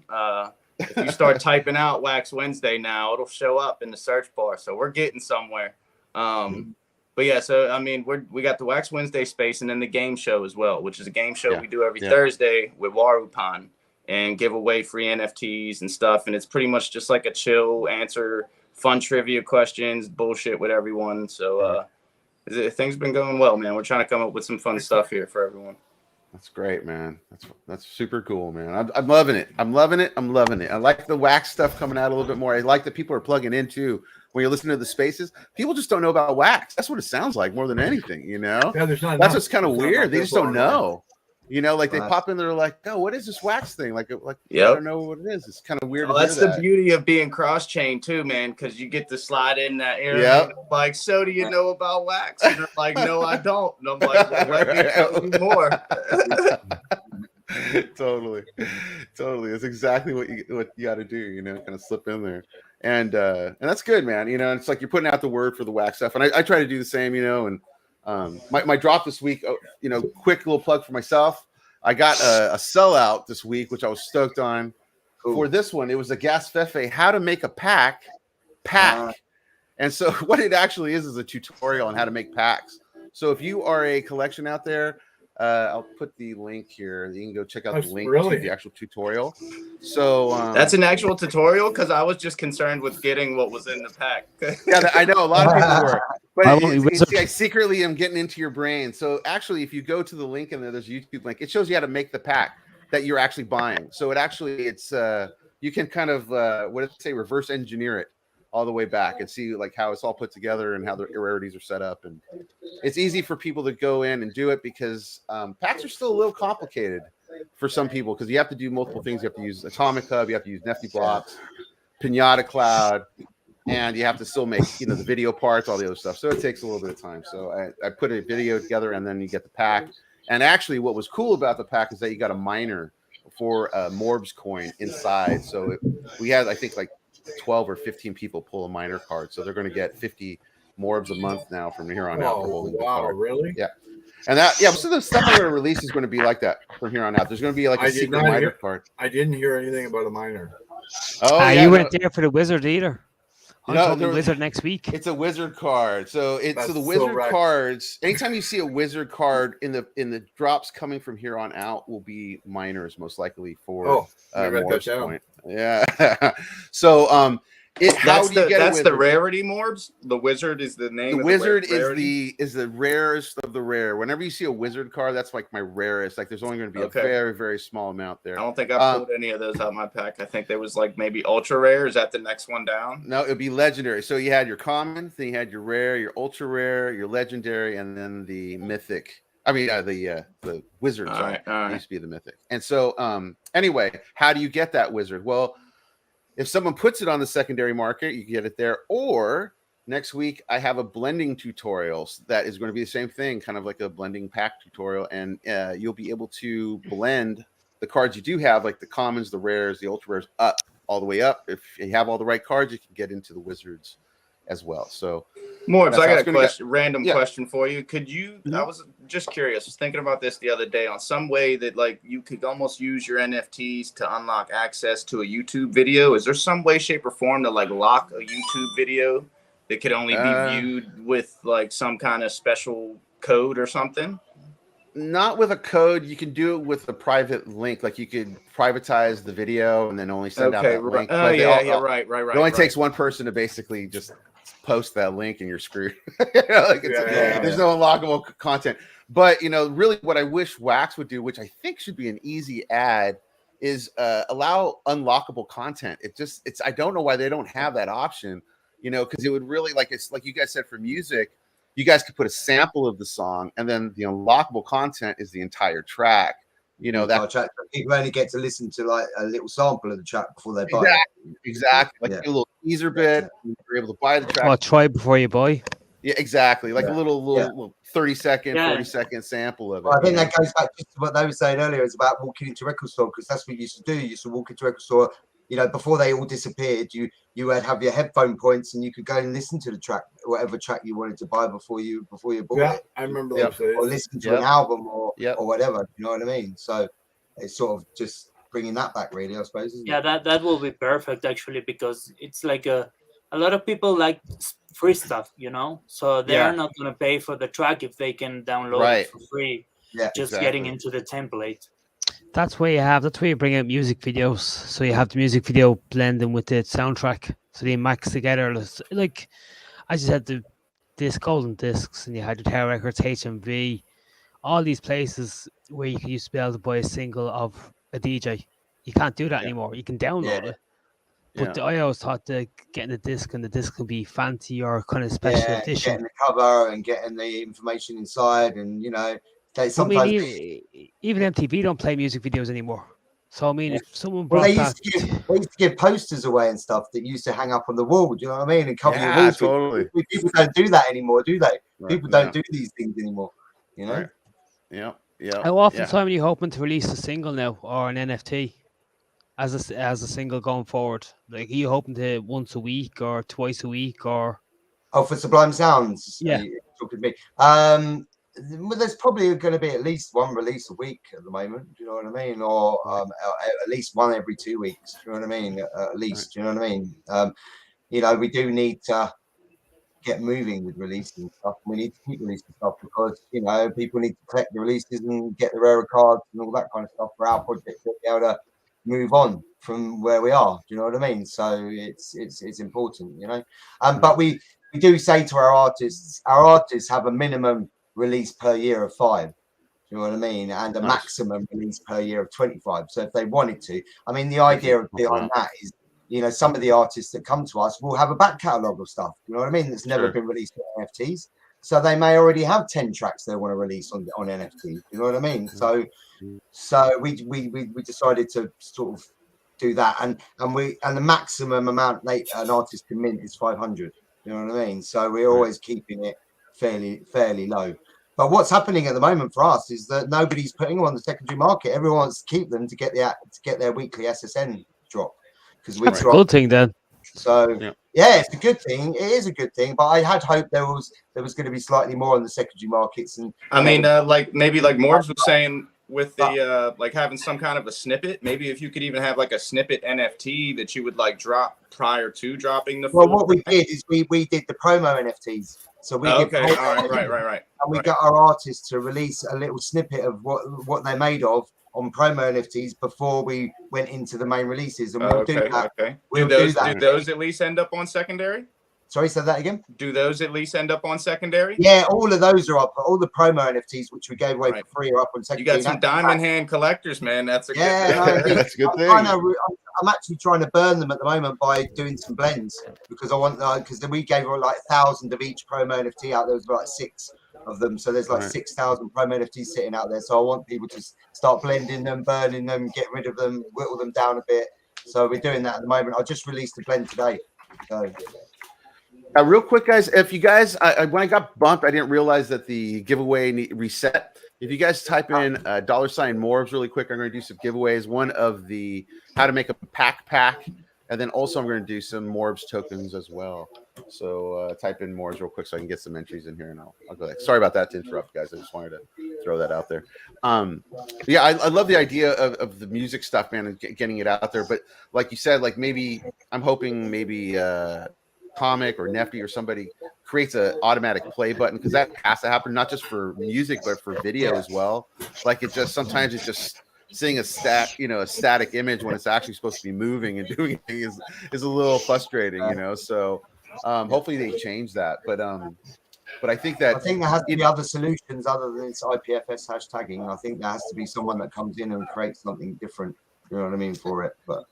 Speaker 7: If you start typing out Wax Wednesday now, it'll show up in the search bar. So we're getting somewhere. But yeah, so I mean, we got the Wax Wednesday space, and then the game show as well, which is a game show we do every Thursday with Warupan, and give away free NFTs and stuff. And it's pretty much just like a chill answer, fun trivia questions, bullshit with everyone. So things been going well, man. We're trying to come up with some fun stuff here for everyone.
Speaker 1: That's great, man. That's super cool, man. I'm loving it. I'm loving it. I like the wax stuff coming out a little bit more. I like that people are plugging into when you're listening to the spaces. People just don't know about wax. That's what it sounds like more than anything, you know?
Speaker 5: Yeah,
Speaker 1: that's what's kind of weird. They just don't know. You know, like they pop in, they're like, "Oh, what is this wax thing?" Like I don't know what it is. It's kind of weird.
Speaker 7: That's the beauty of being cross-chain too, man, because you get to slide in that area. Like, so do you know about wax? And they're like, "No, I don't." And I'm like, well, "Let me tell you more."
Speaker 1: Totally. That's exactly what you got to do. You know, kind of slip in there, and that's good, man. You know, it's like you're putting out the word for the wax stuff, and I try to do the same. You know, and. My drop this week, you know, quick little plug for myself. I got a sellout this week, which I was stoked on. For this one, it was a Gas Fefe, how to make a pack. And so what it actually is a tutorial on how to make packs. So if you are a collection out there, I'll put the link here. You can go check out the link to the actual tutorial. So
Speaker 7: that's an actual tutorial, because I was just concerned with getting what was in the pack.
Speaker 1: Yeah, I know a lot of people were. But I secretly am getting into your brain. So actually, if you go to the link in there, there's a YouTube link. It shows you how to make the pack that you're actually buying. So it's you can kind of what did it say, reverse engineer it. all the way back and see like how it's all put together and how the rarities are set up. And it's easy for people to go in and do it because packs are still a little complicated for some people because you have to do multiple things. You have to use Atomic Hub, you have to use Nifty Blocks, Pinata Cloud, and you have to still make, you know, the video parts, all the other stuff. So it takes a little bit of time. So I put a video together and then you get the pack. And actually what was cool about the pack is that you got a miner for a M.O.R.B.S coin inside. So we had, I think, like 12 or 15 people pull a miner card. So they're going to get 50 M.O.R.B s a month now from here on out.
Speaker 5: Oh, wow, really?
Speaker 1: Yeah. And that, yeah, so the stuff I'm going to release is going to be like that from here on out. There's going to be like a secret miner card.
Speaker 5: I didn't hear anything about a miner.
Speaker 2: Oh, yeah, you weren't there for the wizard either.
Speaker 1: No,
Speaker 2: the wizard next week.
Speaker 1: It's a wizard card. So the wizard cards. Anytime you see a wizard card in the drops coming from here on out, will be miners most likely for M.O.R.B.S point. Yeah. So
Speaker 7: that's the rarity M.O.R.B.S. The wizard is the name.
Speaker 1: The wizard is the rarest of the rare. Whenever you see a wizard card, that's like my rarest. Like there's only going to be a very, very small amount there.
Speaker 7: I don't think I pulled any of those out of my pack. I think there was like maybe ultra rare. Is that the next one down?
Speaker 1: No, it'd be legendary. So you had your common, then you had your rare, your ultra rare, your legendary, and then the mythic. I mean, the wizard.
Speaker 7: All right.
Speaker 1: Used to be the mythic. And so, anyway, how do you get that wizard? Well, if someone puts it on the secondary market, you can get it there. Or next week, I have a blending tutorial that is going to be the same thing, kind of like a blending pack tutorial. And you'll be able to blend the cards you do have, like the commons, the rares, the ultra rares, up all the way up. If you have all the right cards, you can get into the wizards as well. So
Speaker 7: M.O.R.B.S, I got a question, random question for you. Could you, I was just curious, I was thinking about this the other day on some way that like you could almost use your NFTs to unlock access to a YouTube video. Is there some way, shape, or form to like lock a YouTube video that could only be viewed with like some kind of special code or something?
Speaker 1: Not with a code. You can do it with a private link. Like you could privatize the video and then only send out that link.
Speaker 7: Oh, right.
Speaker 1: It only takes one person to basically just post that link and you're screwed. There's no unlockable content. But you know, really what I wish Wax would do, which I think should be an easy ad, is allow unlockable content. I don't know why they don't have that option, you know, because it would really, like, it's like you guys said for music, you guys could put a sample of the song and then the unlockable content is the entire track. You know, that
Speaker 3: people only get to listen to like a little sample of the track before they buy it.
Speaker 1: Exactly. Like a little teaser bit. You're able to buy the track.
Speaker 2: Well, try before you buy.
Speaker 1: Yeah, exactly. Like a little 30-second, 40-second sample of it.
Speaker 3: Well, I think that goes back to what they were saying earlier. It's about walking into record store, because that's what you used to do. You used to walk into record store. You know, before they all disappeared, you would have your headphone points and you could go and listen to the track, whatever track you wanted to buy before you bought it.
Speaker 5: I remember those days.
Speaker 3: Or listen to an album or whatever. You know what I mean? So it's sort of just bringing that back, really, I suppose. Isn't it?
Speaker 4: that will be perfect actually, because it's like a lot of people like free stuff, you know. So they are not going to pay for the track if they can download it for free. Yeah, just getting into the template.
Speaker 2: That's where you bring out music videos. So you have the music video blending with the soundtrack, so they max together. Like as you said, the golden discs, and you had your Tower Records, HMV, all these places where you used to be able to buy a single of a DJ. You can't do that anymore. You can download it. But I always thought that getting the disc, and the disc can be fancy or kind of special edition.
Speaker 3: Getting the cover and getting the information inside, and you know.
Speaker 2: Sometimes, I mean, even MTV don't play music videos anymore. So I mean, if someone brought
Speaker 3: they used to give posters away and stuff that used to hang up on the wall. Do you know what I mean? And cover your walls.
Speaker 1: Totally.
Speaker 3: People don't do that anymore, do they? Right. People don't do these things anymore. You know?
Speaker 1: Right. Yeah.
Speaker 2: How often time are you hoping to release a single now or an NFT as a single going forward? Like, are you hoping to once a week or twice a week or?
Speaker 3: Oh, for Sublime Sounds.
Speaker 2: Yeah.
Speaker 3: Talking to me. Well, there's probably going to be at least one release a week at the moment. Do you know what I mean? Or at least one every 2 weeks. Do you know what I mean? At least. Do you know what I mean? You know, we do need to get moving with releasing stuff. We need to keep releasing stuff because, you know, people need to collect the releases and get the rarer cards and all that kind of stuff for our project to be able to move on from where we are. Do you know what I mean? So it's important, you know. But we do say to our artists have a minimum release per year of 5, you know what I mean, and a maximum release per year of 25. So if they wanted to, I mean, the idea behind that is you know, some of the artists that come to us will have a back catalogue of stuff, you know what I mean, that's never been released on NFTs. So they may already have 10 tracks they want to release on NFT, you know what I mean? So we decided to sort of do that, and the maximum amount an artist can mint is 500, you know what I mean? So we're always keeping it fairly low. But what's happening at the moment for us is that nobody's putting them on the secondary market. Everyone wants to keep them to get their weekly SSN drop, because
Speaker 2: that's a good thing then.
Speaker 3: So yeah, it's a good thing. It is a good thing, but I had hoped there was going to be slightly more on the secondary markets. And
Speaker 7: I mean, like maybe like M.O.R.B.S was saying with the like having some kind of a snippet. Maybe if you could even have like a snippet NFT that you would like drop prior to dropping the.
Speaker 3: Well, what we did is we did the promo NFTs. So we
Speaker 7: right. And
Speaker 3: we got our artists to release a little snippet of what they're made of on promo NFTs before we went into the main releases, and we'll do that.
Speaker 7: Okay.
Speaker 3: We'll
Speaker 7: do
Speaker 3: that.
Speaker 7: Those at least end up on secondary?
Speaker 3: Sorry, say that again.
Speaker 7: Do those at least end up on secondary?
Speaker 3: Yeah, all of those are up. All the promo NFTs, which we gave away for free, are up on secondary.
Speaker 7: You got some diamond hand collectors, man. That's a good
Speaker 3: thing.
Speaker 1: That's a good thing.
Speaker 3: I'm actually trying to burn them at the moment by doing some blends, because I want because then we gave like 1,000 of each promo NFT out. There was like 6 of them, so there's like 6,000 promo NFTs sitting out there. So I want people to start blending them, burning them, get rid of them, whittle them down a bit. So we're doing that at the moment. I just released a blend today. So.
Speaker 1: Real quick, guys, if you guys, when I got bumped, I didn't realize that the giveaway reset. If you guys type in $M.O.R.B.S really quick, I'm going to do some giveaways. One of the how to make a pack, and then also I'm going to do some M.O.R.B.S tokens as well. So type in M.O.R.B.S real quick so I can get some entries in here, and I'll go there. Sorry about that to interrupt, guys. I just wanted to throw that out there. Yeah, I love the idea of the music stuff, man, and getting it out there. But like you said, like maybe I'm hoping maybe Comic or Nifty or somebody creates an automatic play button, because that has to happen not just for music but for video as well. Like it just sometimes it's just seeing a static image when it's actually supposed to be moving and doing things is a little frustrating, you know. So hopefully they change that. But I think there
Speaker 3: has to be other solutions other than this IPFS hashtagging. I think there has to be someone that comes in and creates something different. You know what I mean for it, but.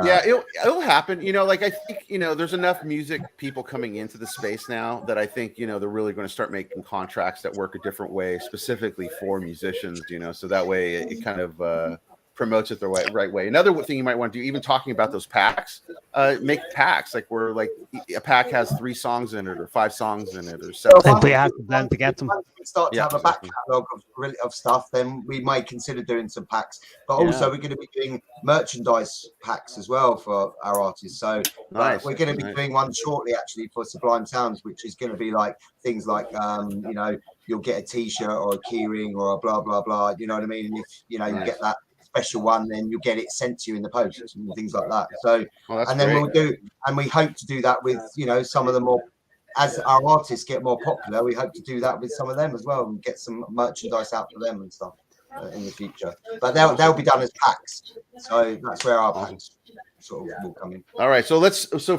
Speaker 1: Yeah, it'll happen. You know, like I think, you know, there's enough music people coming into the space now that I think, you know, they're really going to start making contracts that work a different way, specifically for musicians, you know, so that way it kind of promotes it the right way. Another thing you might want to do, even talking about those packs, make packs like where like a pack has 3 songs in it or 5 songs in it or 7.
Speaker 2: I think we have to blend to get them.
Speaker 3: Once we start to have a back catalog of stuff, then we might consider doing some packs. But also we're going to be doing merchandise packs as well for our artists. So we're going to be doing one shortly actually for Sublime Sounds, which is going to be like things like you know, you'll get a t-shirt or a keyring or a blah blah blah. You know what I mean? And if you know you get that special one, then you'll get it sent to you in the post and things like that. So and then we'll do, and we hope to do that with, you know, some of the more, as our artists get more popular, we hope to do that with some of them as well and get some merchandise out for them and stuff in the future. But they'll be done as packs. So that's where our packs sort of will come in.
Speaker 1: All right, so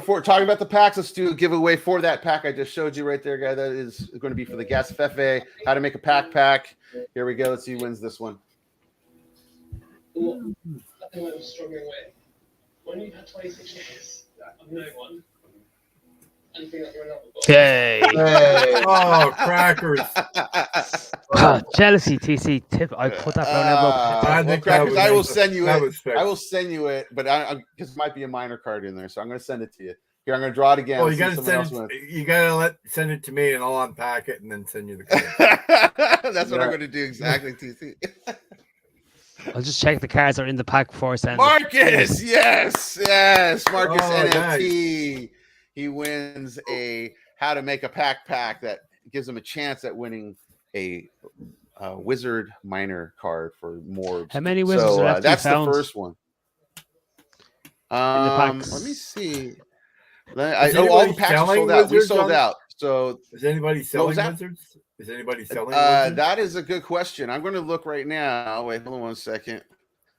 Speaker 1: for talking about the packs, let's do a giveaway for that pack I just showed you right there, guy. That is going to be for the Gas Fefe, how to make a pack. Here we go. Let's see who wins this one.
Speaker 9: I think I'm struggling with. When you've had 26 years of no one, and you think that you're another boy.
Speaker 2: Yay!
Speaker 5: Oh, crackers!
Speaker 2: Jealousy, TC tip. I put that brown envelope.
Speaker 1: Crackers, I will send you it. I will send you it, but because it might be a minor card in there, so I'm going to send it to you. Here, I'm going to draw it again.
Speaker 5: Well, you got to send it to me, and I'll unpack it and then send you the card.
Speaker 1: That's what I'm going to do exactly, TC.
Speaker 2: I'll just check the cards are in the pack before I send
Speaker 1: Marcus, yes, Marcus NFT. Nice. He wins a how to make a pack that gives him a chance at winning a wizard minor card for M.O.R.B.S.
Speaker 2: How many wizards are left?
Speaker 1: That's the first one. Let me see. All the packs are sold out. We sold out. So
Speaker 5: is anybody selling wizards? Is anybody selling wizards?
Speaker 1: That is a good question. I'm going to look right now. Wait, hold on 1 second.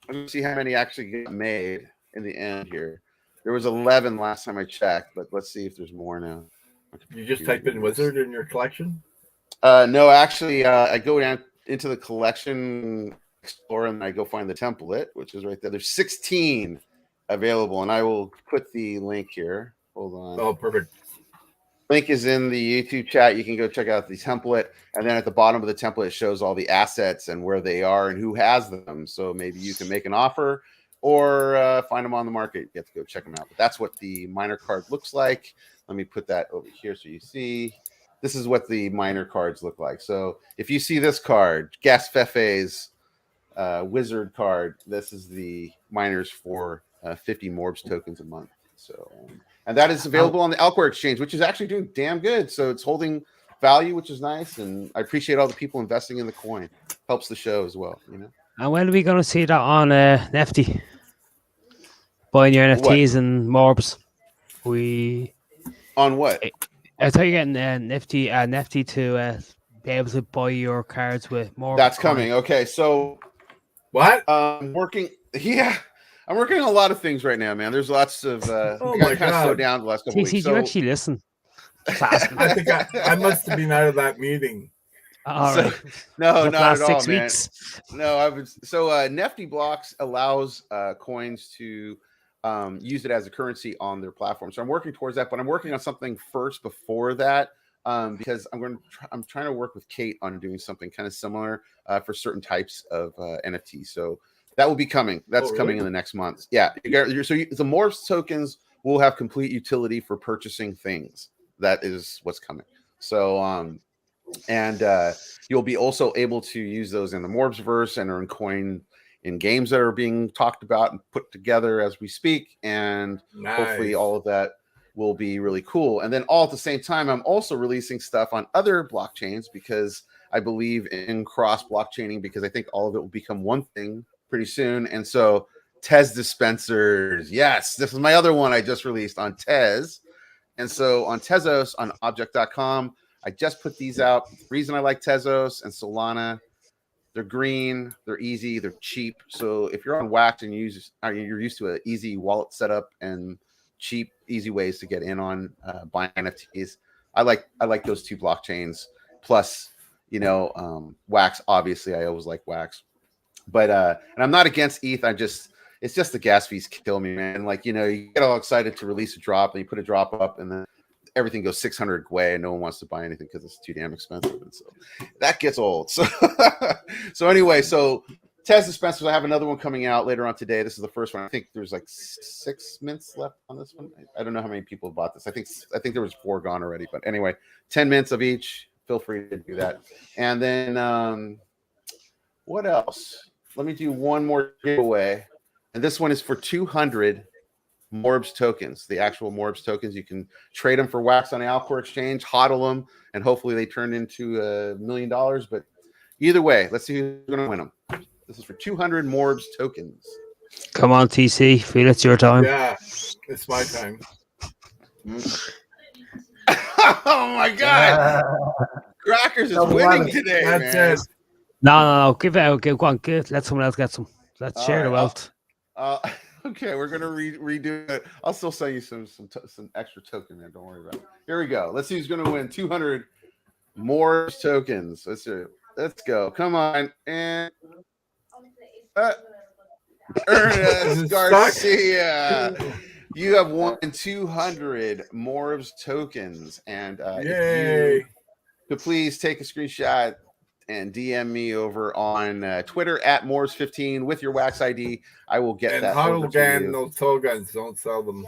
Speaker 1: Let me see how many actually got made in the end here. There was 11 last time I checked, but let's see if there's more now.
Speaker 5: You just type in wizard in your collection?
Speaker 1: No, actually, I go down into the collection explorer and I go find the template, which is right there. There's 16 available, and I will put the link here. Hold on.
Speaker 5: Oh, perfect.
Speaker 1: Link is in the YouTube chat. You can go check out the template, and then at the bottom of the template it shows all the assets and where they are and who has them. So maybe you can make an offer or find them on the market. You have to go check them out. But that's what the miner card looks like. Let me put that over here so you see. This is what the miner cards look like. So if you see this card, Gas Fefe's wizard card, this is the miners for 50 M.O.R.B.S tokens a month. So, and that is available on the Alcor exchange, which is actually doing damn good. So it's holding value, which is nice. And I appreciate all the people investing in the coin. Helps the show as well, you know.
Speaker 2: And when are we going to see that on Nifty? Buying your NFTs and M.O.R.B.S.
Speaker 1: On what?
Speaker 2: I thought you're getting Nifty to be able to buy your cards with M.O.R.B.S.
Speaker 1: That's coming. Okay, so
Speaker 5: what?
Speaker 1: Working. Yeah. I'm working on a lot of things right now, man. There's lots of I got kind of slowed down the last couple weeks.
Speaker 2: Did you actually listen?
Speaker 5: I think I must have been out of that meeting.
Speaker 2: All
Speaker 1: so,
Speaker 2: right.
Speaker 1: No, not at all,
Speaker 2: 6
Speaker 1: man.
Speaker 2: weeks.
Speaker 1: No, I was Nifty Blocks allows coins to use it as a currency on their platform. So I'm working towards that, but I'm working on something first before that because I'm trying to work with Kate on doing something kind of similar for certain types of NFTs. So that will be coming. That's coming in the next month. Yeah. So the M.O.R.B.S tokens will have complete utility for purchasing things. That is what's coming. So, you'll be also able to use those in the M.O.R.B.S verse and earn coin in games that are being talked about and put together as we speak. And hopefully all of that will be really cool. And then all at the same time, I'm also releasing stuff on other blockchains because I believe in cross blockchaining because I think all of it will become one thing pretty soon. And so Tez dispensers. Yes, this is my other one I just released on Tez. And so on Tezos on object.com, I just put these out. The reason I like Tezos and Solana, they're green, they're easy, they're cheap. So if you're on Wax and you're used to an easy wallet setup and cheap, easy ways to get in on buying NFTs, I like those two blockchains. Plus, Wax. Obviously, I always like Wax. But and I'm not against ETH. It's just the gas fees kill me, man. Like, you get all excited to release a drop and you put a drop up and then everything goes 600 away and no one wants to buy anything because it's too damn expensive. And so that gets old. So anyway, so Tez dispensers, I have another one coming out later on today. This is the first one. I think there's like 6 mints left on this one. I don't know how many people bought this. I think there was 4 gone already. But anyway, 10 mints of each. Feel free to do that. And then what else? Let me do one more giveaway. And this one is for 200 M.O.R.B.S tokens, the actual M.O.R.B.S tokens. You can trade them for Wax on the Alcor exchange, hodl them, and hopefully they turn into $1 million. But either way, let's see who's going to win them. This is for 200 M.O.R.B.S tokens.
Speaker 2: Come on, TC. Feel it's your time.
Speaker 5: Yeah, it's my time.
Speaker 1: Oh, my God. Crackers is winning today,
Speaker 5: That's
Speaker 1: man.
Speaker 5: it.
Speaker 2: No. Give it out. Go on. Let someone else get some. Let's share the wealth.
Speaker 1: Okay, we're gonna redo it. I'll still send you some extra token there. Don't worry about it. Here we go. Let's see who's gonna win 200 M.O.R.B.S tokens. Let's go. Come on. And Ernest Garcia. You have won 200 M.O.R.B.S tokens. And if you could please take a screenshot and DM me over on Twitter at M.O.R.B.S15 with your Wax ID. I will get that.
Speaker 5: And hodl again, those tokens, don't sell them.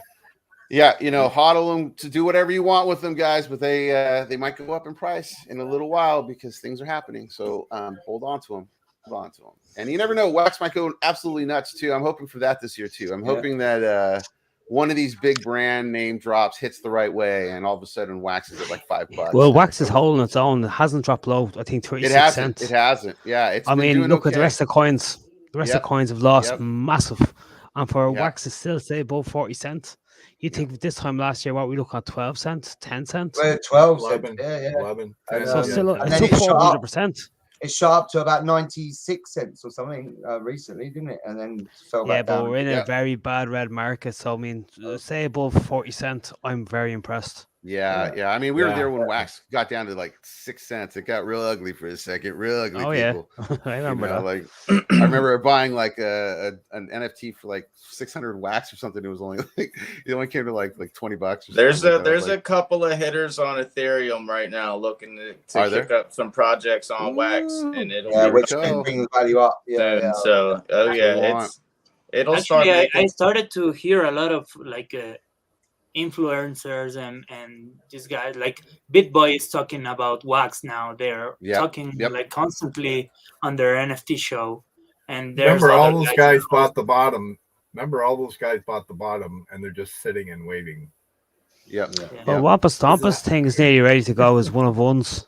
Speaker 1: Yeah, hodl them to do whatever you want with them, guys, but they might go up in price in a little while because things are happening. So hold on to them. Hold on to them. And you never know, Wax might go absolutely nuts too. I'm hoping for that this year too. I'm hoping that one of these big brand name drops hits the right way, and all of a sudden Wax is at like $5.
Speaker 2: Well, Wax is holding its own. It hasn't dropped low. I think 36 cents.
Speaker 1: It hasn't. Yeah.
Speaker 2: Look at the rest of the coins. The rest of the coins have lost massive. And for Wax to still stay above 40 cents, you think this time last year, what we look at 12 cents, 10 cents?
Speaker 3: Well, 12
Speaker 5: 11,
Speaker 3: cents.
Speaker 5: 11.
Speaker 2: So still it's up 400%.
Speaker 3: It shot up to about 96 cents or something recently, didn't it? And then fell back down.
Speaker 2: We're in a very bad red market. So, say above 40 cents, I'm very impressed.
Speaker 1: Yeah. I mean, we were
Speaker 5: Yeah.
Speaker 1: there when wax got down to like 6 cents. It got real ugly for a second. Real ugly.
Speaker 2: Oh
Speaker 1: people.
Speaker 2: yeah, I remember that.
Speaker 1: Like I remember buying like an NFT for like 600 wax or something. It was only like it only came to like $20. Or
Speaker 7: There's
Speaker 1: something like that.
Speaker 7: there's a couple of hitters on Ethereum right now looking to kick up some projects on wax, and it'll
Speaker 3: which can bring the value up.
Speaker 7: soon. So it'll start.
Speaker 4: Actually, I started to hear a lot of like influencers and these guys like BitBoy is talking about wax now. They're talking like constantly on their NFT show, and there's
Speaker 5: remember all those guys bought the bottom. Remember all those guys bought the bottom, and they're just sitting and waiting.
Speaker 2: Well, Wampa Stompus thing is nearly ready to go as one of ones.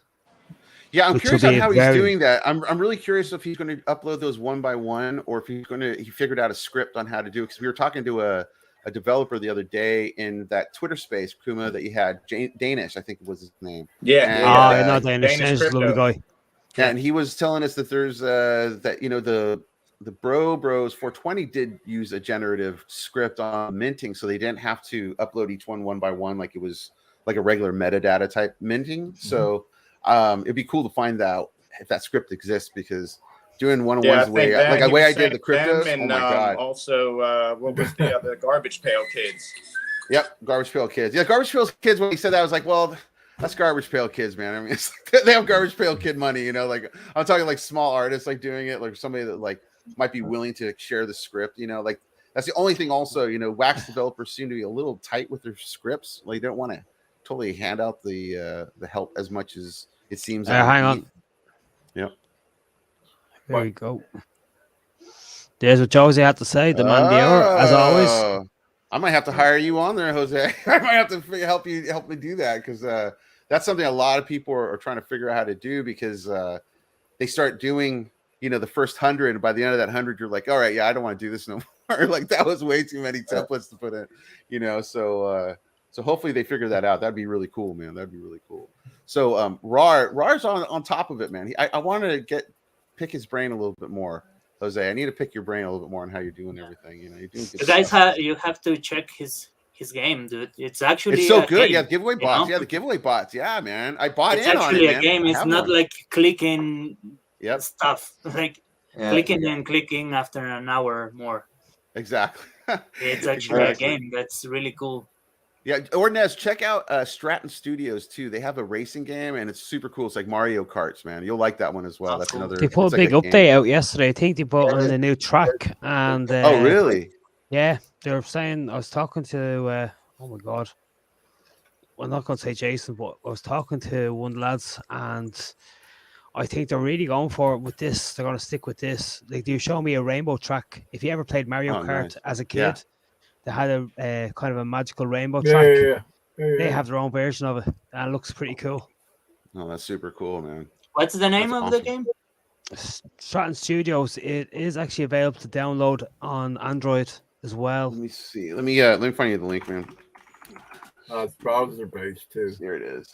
Speaker 1: Yeah, I'm curious on how he's doing that. I'm really curious if he's going to upload those one by one, or if he figured out a script on how to do it. Because we were talking to a developer the other day in that Twitter space, Kuma, that you had, Danish, I think was his name.
Speaker 2: Yeah. Not Danish. Danish is a lovely guy.
Speaker 1: Yeah, and he was telling us that there's that the Bros 420 did use a generative script on minting, so they didn't have to upload each one by one like it was like a regular metadata type minting. So it'd be cool to find out if that script exists, because doing one-on-ones the way I did the cryptos.
Speaker 7: And,
Speaker 1: oh my god!
Speaker 7: Also, what was the other Garbage Pail Kids?
Speaker 1: Yep, Garbage Pail Kids. Yeah, Garbage Pail Kids. When he said that, I was like, well, that's Garbage Pail Kids, man. I mean, it's like, they have Garbage Pail Kid money, Like I'm talking like small artists like doing it, like somebody that like might be willing to share the script. Like that's the only thing. Also, wax developers seem to be a little tight with their scripts. Like they don't want to totally hand out the help as much as it seems.
Speaker 2: Hang on.
Speaker 1: Yep.
Speaker 2: There we go. There's what Jose had to say. The man, the hour, as always.
Speaker 1: I might have to hire you on there, Jose. I might have to help me do that, because that's something a lot of people are trying to figure out how to do, because they start doing the first 100, and by the end of that 100, you're like, all right, yeah, I don't want to do this no more. Like that was way too many templates to put in. So hopefully they figure that out. That'd be really cool, man. That'd be really cool. So Rar's on top of it, man. I wanted to pick his brain a little bit more, Jose. I need to pick your brain a little bit more on how you're doing everything. You're doing good
Speaker 4: the guys you have to check his game, dude. It's
Speaker 1: so good.
Speaker 4: Game,
Speaker 1: yeah, the giveaway bots. Yeah, the giveaway bots. Yeah, man. I bought
Speaker 4: it's
Speaker 1: in on it.
Speaker 4: It's actually a game. It's not like clicking stuff, like clicking and clicking after an hour more.
Speaker 1: Exactly.
Speaker 4: It's actually a game that's really cool.
Speaker 1: Yeah, Ordinez, check out Stratton Studios too. They have a racing game, and it's super cool. It's like Mario Karts, man. You'll like that one as well. That's another.
Speaker 2: They put a big update out yesterday. I think they put on the new track, and
Speaker 1: oh really?
Speaker 2: Yeah, they were saying. I was talking to. Oh my god, I'm not going to say Jason, but I was talking to one of the lads, and I think they're really going for it with this. They're going to stick with this. Like, they show me a rainbow track. If you ever played Mario Kart as a kid. They had a kind of a magical rainbow track. They have their own version of it, and it looks pretty cool.
Speaker 1: Oh, that's super cool, man.
Speaker 4: What's the name of the game?
Speaker 2: Stratton Studios. It is actually available to download on Android as well.
Speaker 1: Let me see. Let me find you the link, man.
Speaker 5: It's browser based too.
Speaker 1: There it is.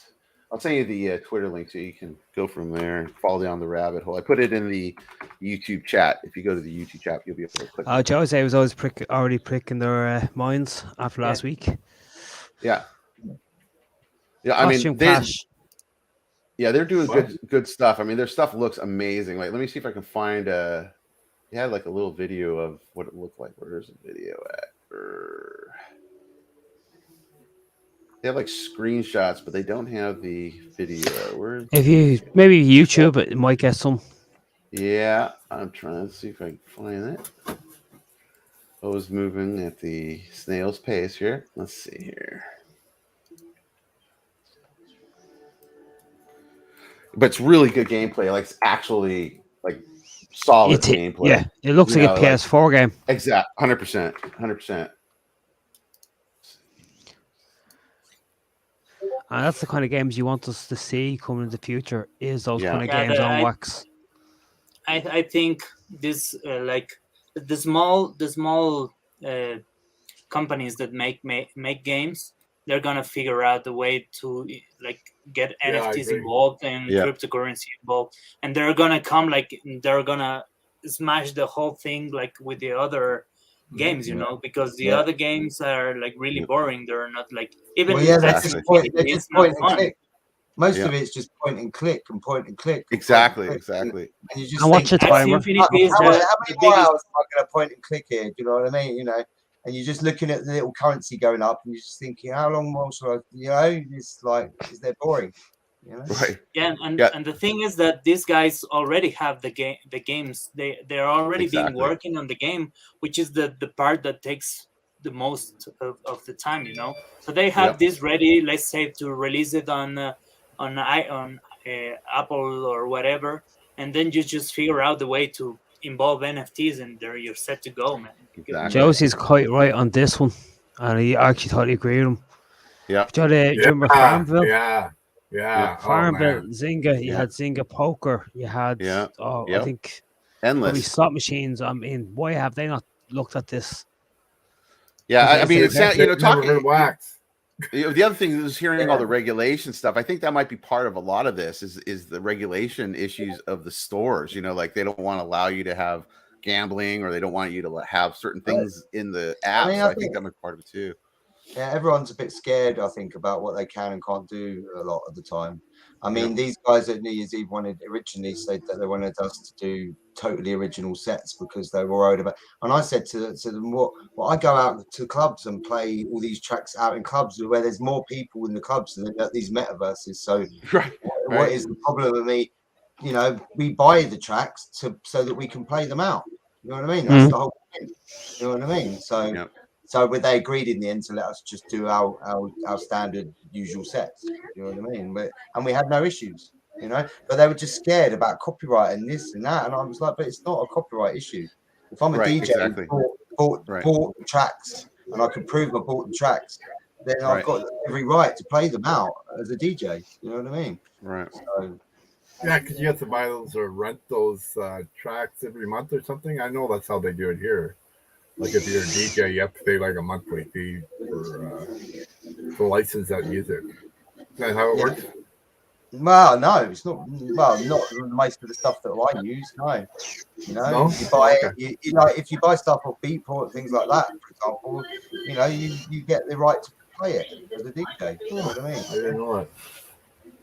Speaker 1: I'll send you the Twitter link so you can go from there and fall down the rabbit hole. I put it in the YouTube chat. If you go to the YouTube chat, you'll be able to click.
Speaker 2: Jose was always already pricking their minds after last week.
Speaker 1: Yeah. Yeah, I mean, they're doing good stuff. I mean, their stuff looks amazing. Like, let me see if I can find they had like a little video of what it looked like. Where's the video at? They have like screenshots, but they don't have the video.
Speaker 2: If you maybe YouTube it, might get some.
Speaker 1: Yeah, I'm trying to see if I can find it. I was moving at the snail's pace here. Let's see here. But it's really good gameplay. Like, it's actually like solid gameplay.
Speaker 2: Yeah, it looks like a PS4 game.
Speaker 1: Exactly, 100%, 100%.
Speaker 2: And that's the kind of games you want us to see coming in the future. Is those kind of games on wax?
Speaker 4: I think this like the small companies that make games, they're gonna figure out a way to like get NFTs involved and cryptocurrency involved, and they're gonna smash the whole thing like with the other games, you know, because the other games are like really boring. They're not like even
Speaker 3: they're
Speaker 4: Axie
Speaker 3: just point
Speaker 4: Infinity is
Speaker 3: and
Speaker 4: not fun.
Speaker 3: click. Most of it's just point and click and point and click.
Speaker 1: Exactly.
Speaker 3: And you just
Speaker 2: And watch
Speaker 3: think,
Speaker 2: the timer.
Speaker 4: Axie Infinity is
Speaker 3: how many
Speaker 4: the
Speaker 3: more
Speaker 4: biggest.
Speaker 3: hours am I going to point and click here? Do you know what I mean? You know, and you're just looking at the little currency going up, and you're just thinking, how long more should I? You know, it's like, is that boring? You know?
Speaker 1: Right.
Speaker 4: Yeah, and the thing is that these guys already have the games. They're already been working on the game, which is the part that takes the most of the time, you know. So they have this ready, let's say, to release it on Apple or whatever, and then you just figure out the way to involve NFTs, and there you're set to go, man.
Speaker 1: Exactly.
Speaker 2: Josie's quite right on this one, and I actually totally agree with him.
Speaker 1: Yeah.
Speaker 2: Do you remember Farmville?
Speaker 5: Yeah.
Speaker 2: Farmville, Zynga. You had Zynga Poker. You had I think
Speaker 1: endless
Speaker 2: probably slot machines. I mean, why have they not looked at this?
Speaker 1: Yeah, I mean, it's talking.
Speaker 5: Wax.
Speaker 1: The other thing is hearing all the regulation stuff. I think that might be part of a lot of this is the regulation issues of the stores. You know, like they don't want to allow you to have gambling, or they don't want you to have certain things in the app. I mean, I think that might be part of it too.
Speaker 3: Yeah, everyone's a bit scared, I think, about what they can and can't do a lot of the time. I mean, these guys at New Year's Eve originally said that they wanted us to do totally original sets because they were worried about. And I said to them, "Well, I go out to clubs and play all these tracks out in clubs where there's more people in the clubs than at these metaverses. So, what is the problem with me? You know, we buy the tracks so that we can play them out. You know what I mean? That's the whole thing. You know what I mean? So." So they agreed in the end to let us just do our standard usual sets. You know what I mean? And we had no issues, you know. But they were just scared about copyright and this and that. And I was like, but it's not a copyright issue. If I'm a DJ who bought tracks and I can prove I bought the tracks, then I've got every right to play them out as a DJ. You know what I mean?
Speaker 1: Right.
Speaker 3: So,
Speaker 5: yeah, because you have to buy those or rent those tracks every month or something. I know that's how they do it here. Like if you're a DJ, you have to pay like a monthly fee to license that music. Is that how it works?
Speaker 3: Well, no, it's not. Well, not most of the stuff that I use. No, you know, you buy you know, if you buy stuff off Beatport, things like that, for example, you know, you get the right to play it as a DJ. You know what I mean?
Speaker 5: I didn't know that.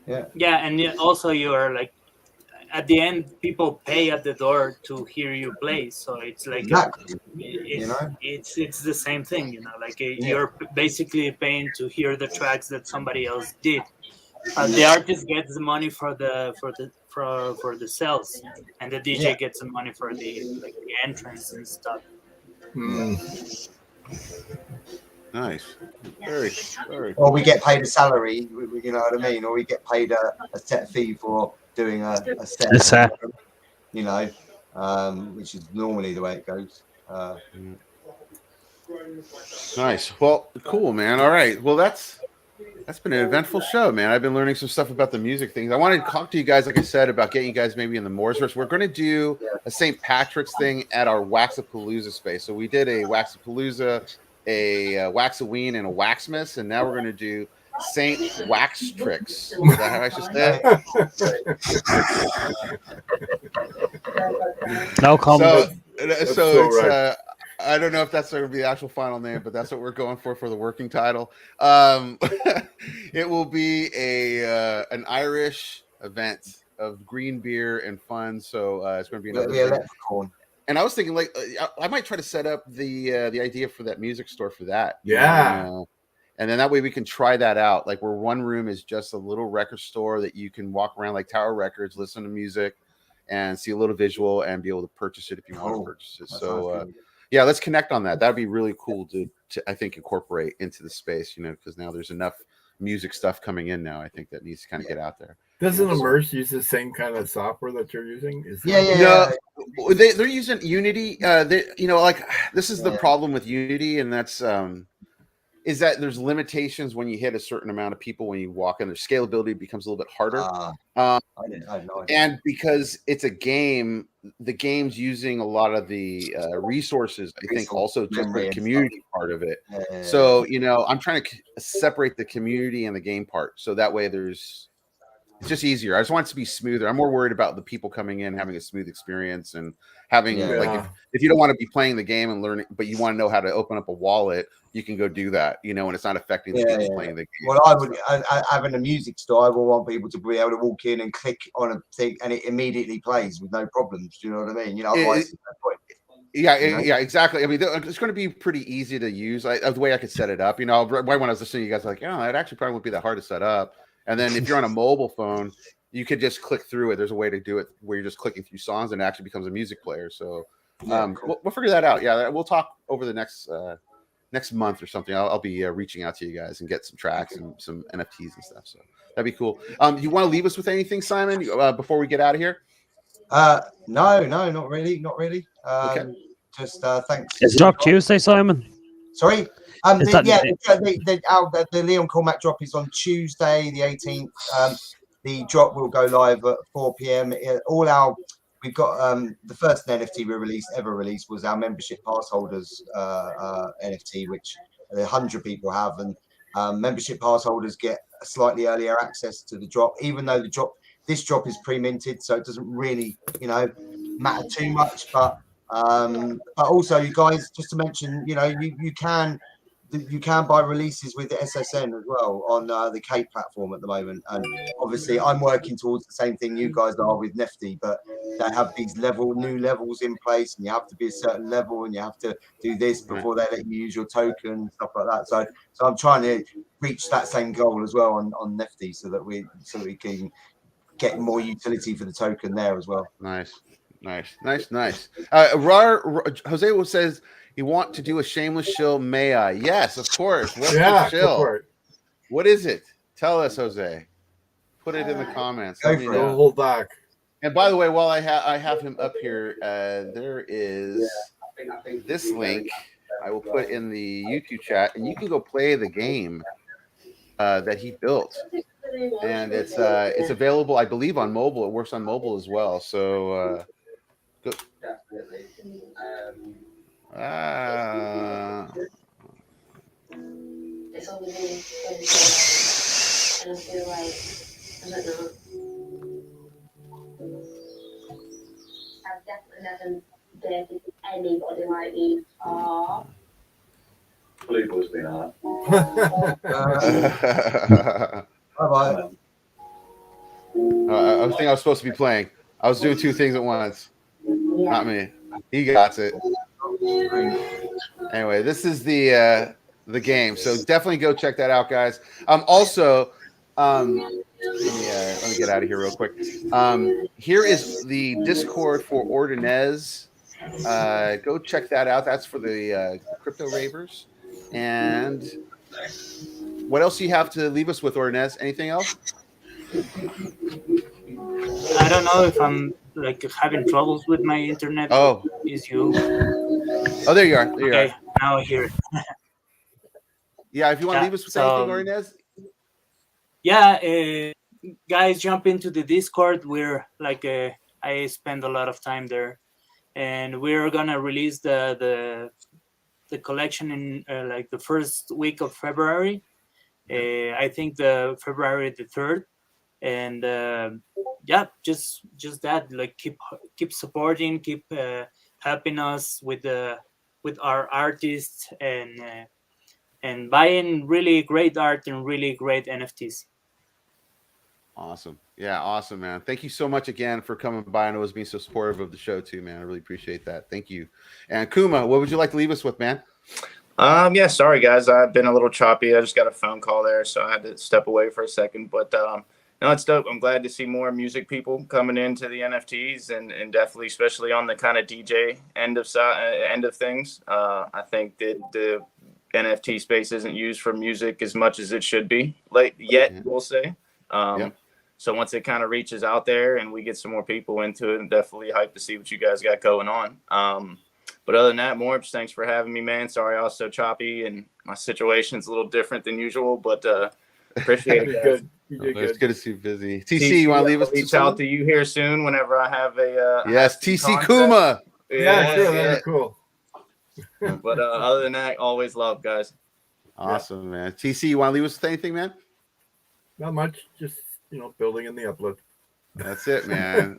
Speaker 3: Yeah.
Speaker 4: Yeah, and also you're like, at the end, people pay at the door to hear you play, so it's like it's the same thing, you know. Like you're basically paying to hear the tracks that somebody else did. The artist gets the money for the sales, and the DJ gets the money for the entrance and stuff.
Speaker 1: Nice. Very.
Speaker 3: Or we get paid a salary, you know what I mean? Or we get paid a set fee for doing a set, you know, which is normally the way it goes.
Speaker 1: Nice. Well, cool, man. All right. Well, that's been an eventful show, man. I've been learning some stuff about the music things. I wanted to talk to you guys, like I said, about getting you guys maybe in the M.O.R.S. We're going to do a St. Patrick's thing at our Waxapalooza space. So we did a Waxapalooza, a Waxaween, and a Waxmas, and now we're going to do Saint Wax Tricks. Is that how I should say? No comment. So it's I don't know if that's going to be the actual final name, but that's what we're going for the working title. It will be an Irish event of green beer and fun. So it's going to be another
Speaker 3: leprechaun.
Speaker 1: And I was thinking, like, I might try to set up the idea for that music store for that.
Speaker 5: Yeah.
Speaker 1: And then that way we can try that out. Like where one room is just a little record store that you can walk around like Tower Records, listen to music, and see a little visual and be able to purchase it if you want to purchase it. So yeah, let's connect on that. That'd be really cool to I think incorporate into the space, you know, because now there's enough music stuff coming in now. I think that needs to kind of get out there.
Speaker 5: Doesn't M.O.R.S use the same kind of software that you're using?
Speaker 1: No, they're using Unity. You know, like this is the problem with Unity, and that's is that there's limitations when you hit a certain amount of people when you walk in. Their scalability becomes a little bit harder.
Speaker 3: I have no idea.
Speaker 1: And because it's a game, the game's using a lot of the resources, I think, also just the community part of it. So, you know, I'm trying to separate the community and the game part. So that way there's It's just easier. I just want it to be smoother. I'm more worried about the people coming in having a smooth experience and having like if you don't want to be playing the game and learning, but you want to know how to open up a wallet, you can go do that, you know, and it's not affecting the people playing the game.
Speaker 3: Well, I would having a music store. I will want people to be able to walk in and click on a thing, and it immediately plays with no problems. Do you know what I mean? You know, otherwise,
Speaker 1: yeah, exactly. I mean, it's going to be pretty easy to use. The way I could set it up, you know, right when I was listening, you guys were like, oh, it actually probably wouldn't be that hard to set up. And then if you're on a mobile phone, you could just click through it. There's a way to do it where you're just clicking through songs and it actually becomes a music player. So we'll figure that out. Yeah, we'll talk over the next month or something. I'll be reaching out to you guys and get some tracks and some NFTs and stuff. So that'd be cool. You want to leave us with anything, Simon, before we get out of here?
Speaker 3: No, not really.
Speaker 1: Okay.
Speaker 3: Just thanks.
Speaker 2: It's Drop Tuesday, Simon.
Speaker 3: Sorry. The Leon Cormac drop is on Tuesday, the 18th. The drop will go live at 4 p.m. We've got the first NFT we ever released was our membership pass holders NFT, which 100 people have, and membership pass holders get a slightly earlier access to the drop, even though this drop is pre-minted, so it doesn't really, you know, matter too much. But also, you guys, just to mention, you know, you can buy releases with the SSN as well on the K platform at the moment. And obviously, I'm working towards the same thing you guys are with Nifty, but they have these new levels in place, and you have to be a certain level, and you have to do this before they let you use your token and stuff like that. So I'm trying to reach that same goal as well on Nifty, so that we can get more utility for the token there as well.
Speaker 1: Nice. Jose says you want to do a shameless shill. May I? Yes, of course. What's the shill? What is it? Tell us, Jose. Put it in the comments.
Speaker 5: Don't hold back.
Speaker 1: And by the way, while I have him up here, there is this link I will put in the YouTube chat, and you can go play the game that he built. And it's available, I believe, on mobile. It works on mobile as well. So go.
Speaker 10: It's all within 24 hours, and I feel like, I don't know, I've definitely never dated anybody like you. Aww.
Speaker 6: Blue's been hard.
Speaker 3: Bye-bye.
Speaker 1: I think I was supposed to be playing. I was doing two things at once. Not me. He got it. Anyway, this is the game, so definitely go check that out, guys. Also, let me get out of here real quick. Here is the Discord for Ordinez. Go check that out. That's for the crypto ravers. And what else do you have to leave us with, Ordinez? Anything else?
Speaker 4: I don't know if I'm like having troubles with my internet.
Speaker 1: Oh,
Speaker 4: is you?
Speaker 1: Oh, there you are. There
Speaker 4: okay,
Speaker 1: you are.
Speaker 4: now I hear it.
Speaker 1: Yeah, if you want to leave us with anything, Ordinez.
Speaker 4: Yeah, guys, jump into the Discord. We're like I spend a lot of time there, and we're gonna release the collection in like the first week of February. I think the February the 3rd. And yeah, just that, like keep supporting, keep helping us with our artists and buying really great art and really great NFTs.
Speaker 1: Awesome. Yeah, awesome, man. Thank you so much again for coming by and always being so supportive of the show too, man. I really appreciate that. Thank you. And Kuma, what would you like to leave us with, man?
Speaker 7: Yeah, sorry guys, I've been a little choppy. I just got a phone call there, so I had to step away for a second. But no, it's dope. I'm glad to see more music people coming into the NFTs and definitely, especially on the kind of DJ end of things. I think that the NFT space isn't used for music as much as it should be we'll say. So once it kind of reaches out there and we get some more people into it, I'm definitely hyped to see what you guys got going on. But other than that, M.O.R.B.S, thanks for having me, man. Sorry I was so choppy and my situation's a little different than usual, but appreciate it.
Speaker 5: Good.
Speaker 1: It's good to see you busy. TC, you want to leave us?
Speaker 7: Reach out to you here soon whenever I have a
Speaker 1: yes, TC Kuma.
Speaker 5: Yeah, sure, that'd be cool.
Speaker 7: But other than that, always love, guys.
Speaker 1: Awesome, man. TC, you want to leave us with anything, man?
Speaker 5: Not much. Just building in the uplift.
Speaker 1: That's it, man.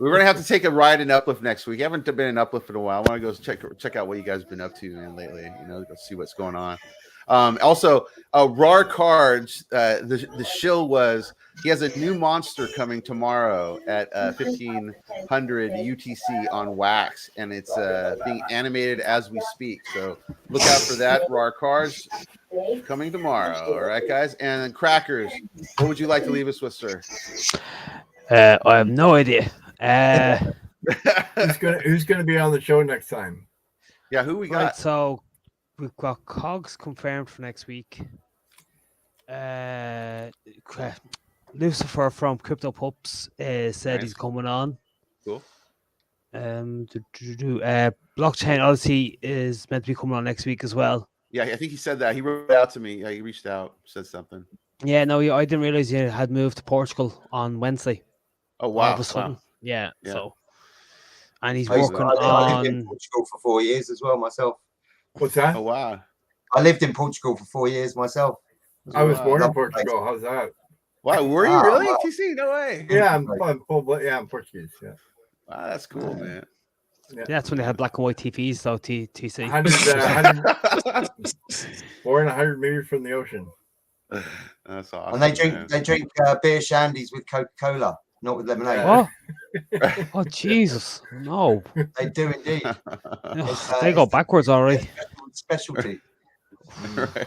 Speaker 1: We're gonna have to take a ride in Uplift next week. I haven't been in Uplift in a while. I want to go check out what you guys have been up to, man, lately. Go see what's going on. Also, RAR Cards. The shill was he has a new monster coming tomorrow at 1500 UTC on Wax, and it's being animated as we speak. So look out for that. RAR Cards coming tomorrow. All right, guys. And Crackers, what would you like to leave us with, sir?
Speaker 2: I have no idea.
Speaker 5: Who's gonna be on the show next time?
Speaker 1: Yeah, who we got?
Speaker 2: Right, so we've got Cogs confirmed for next week. Lucifer from Kyrpto Kumas said he's coming on.
Speaker 1: Cool.
Speaker 2: Blockchain Odyssey is meant to be coming on next week as well.
Speaker 1: Yeah, I think he said that. He wrote out to me. Yeah, he reached out, said something.
Speaker 2: Yeah, no, I didn't realize he had moved to Portugal on Wednesday.
Speaker 1: Oh wow!
Speaker 2: All of a sudden.
Speaker 1: Wow.
Speaker 2: Yeah. So, and he's
Speaker 3: I
Speaker 2: working
Speaker 3: lived in
Speaker 2: on
Speaker 3: Portugal for 4 years as well myself.
Speaker 5: What's that?
Speaker 1: Oh wow!
Speaker 3: I lived in Portugal for 4 years myself.
Speaker 5: I was born in
Speaker 3: Lovely place.
Speaker 5: Portugal. How's that?
Speaker 1: Wow, were you
Speaker 3: Wow,
Speaker 1: really?
Speaker 3: wow.
Speaker 1: TC? No way.
Speaker 5: Yeah, I'm Portuguese. Yeah.
Speaker 1: Wow, that's cool, man.
Speaker 2: Yeah, that's when they had black and white TVs, though. TC.
Speaker 5: 400 meters from the ocean.
Speaker 1: That's awesome.
Speaker 3: And they drink beer shandies with Coca-Cola, not with lemonade.
Speaker 2: What? Oh Jesus! No,
Speaker 3: They do indeed.
Speaker 2: they go backwards already.
Speaker 3: Specialty.
Speaker 1: Right.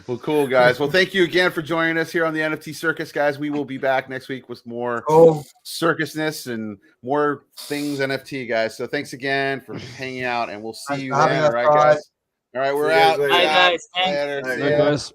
Speaker 1: Well, cool, guys. Well, thank you again for joining us here on the NFT Circus, guys. We will be back next week with more circusness and more things NFT, guys. So thanks again for hanging out, and we'll see you then. All right, guys. All right, we're out.
Speaker 4: Bye, guys.
Speaker 1: Later.
Speaker 2: Bye, guys.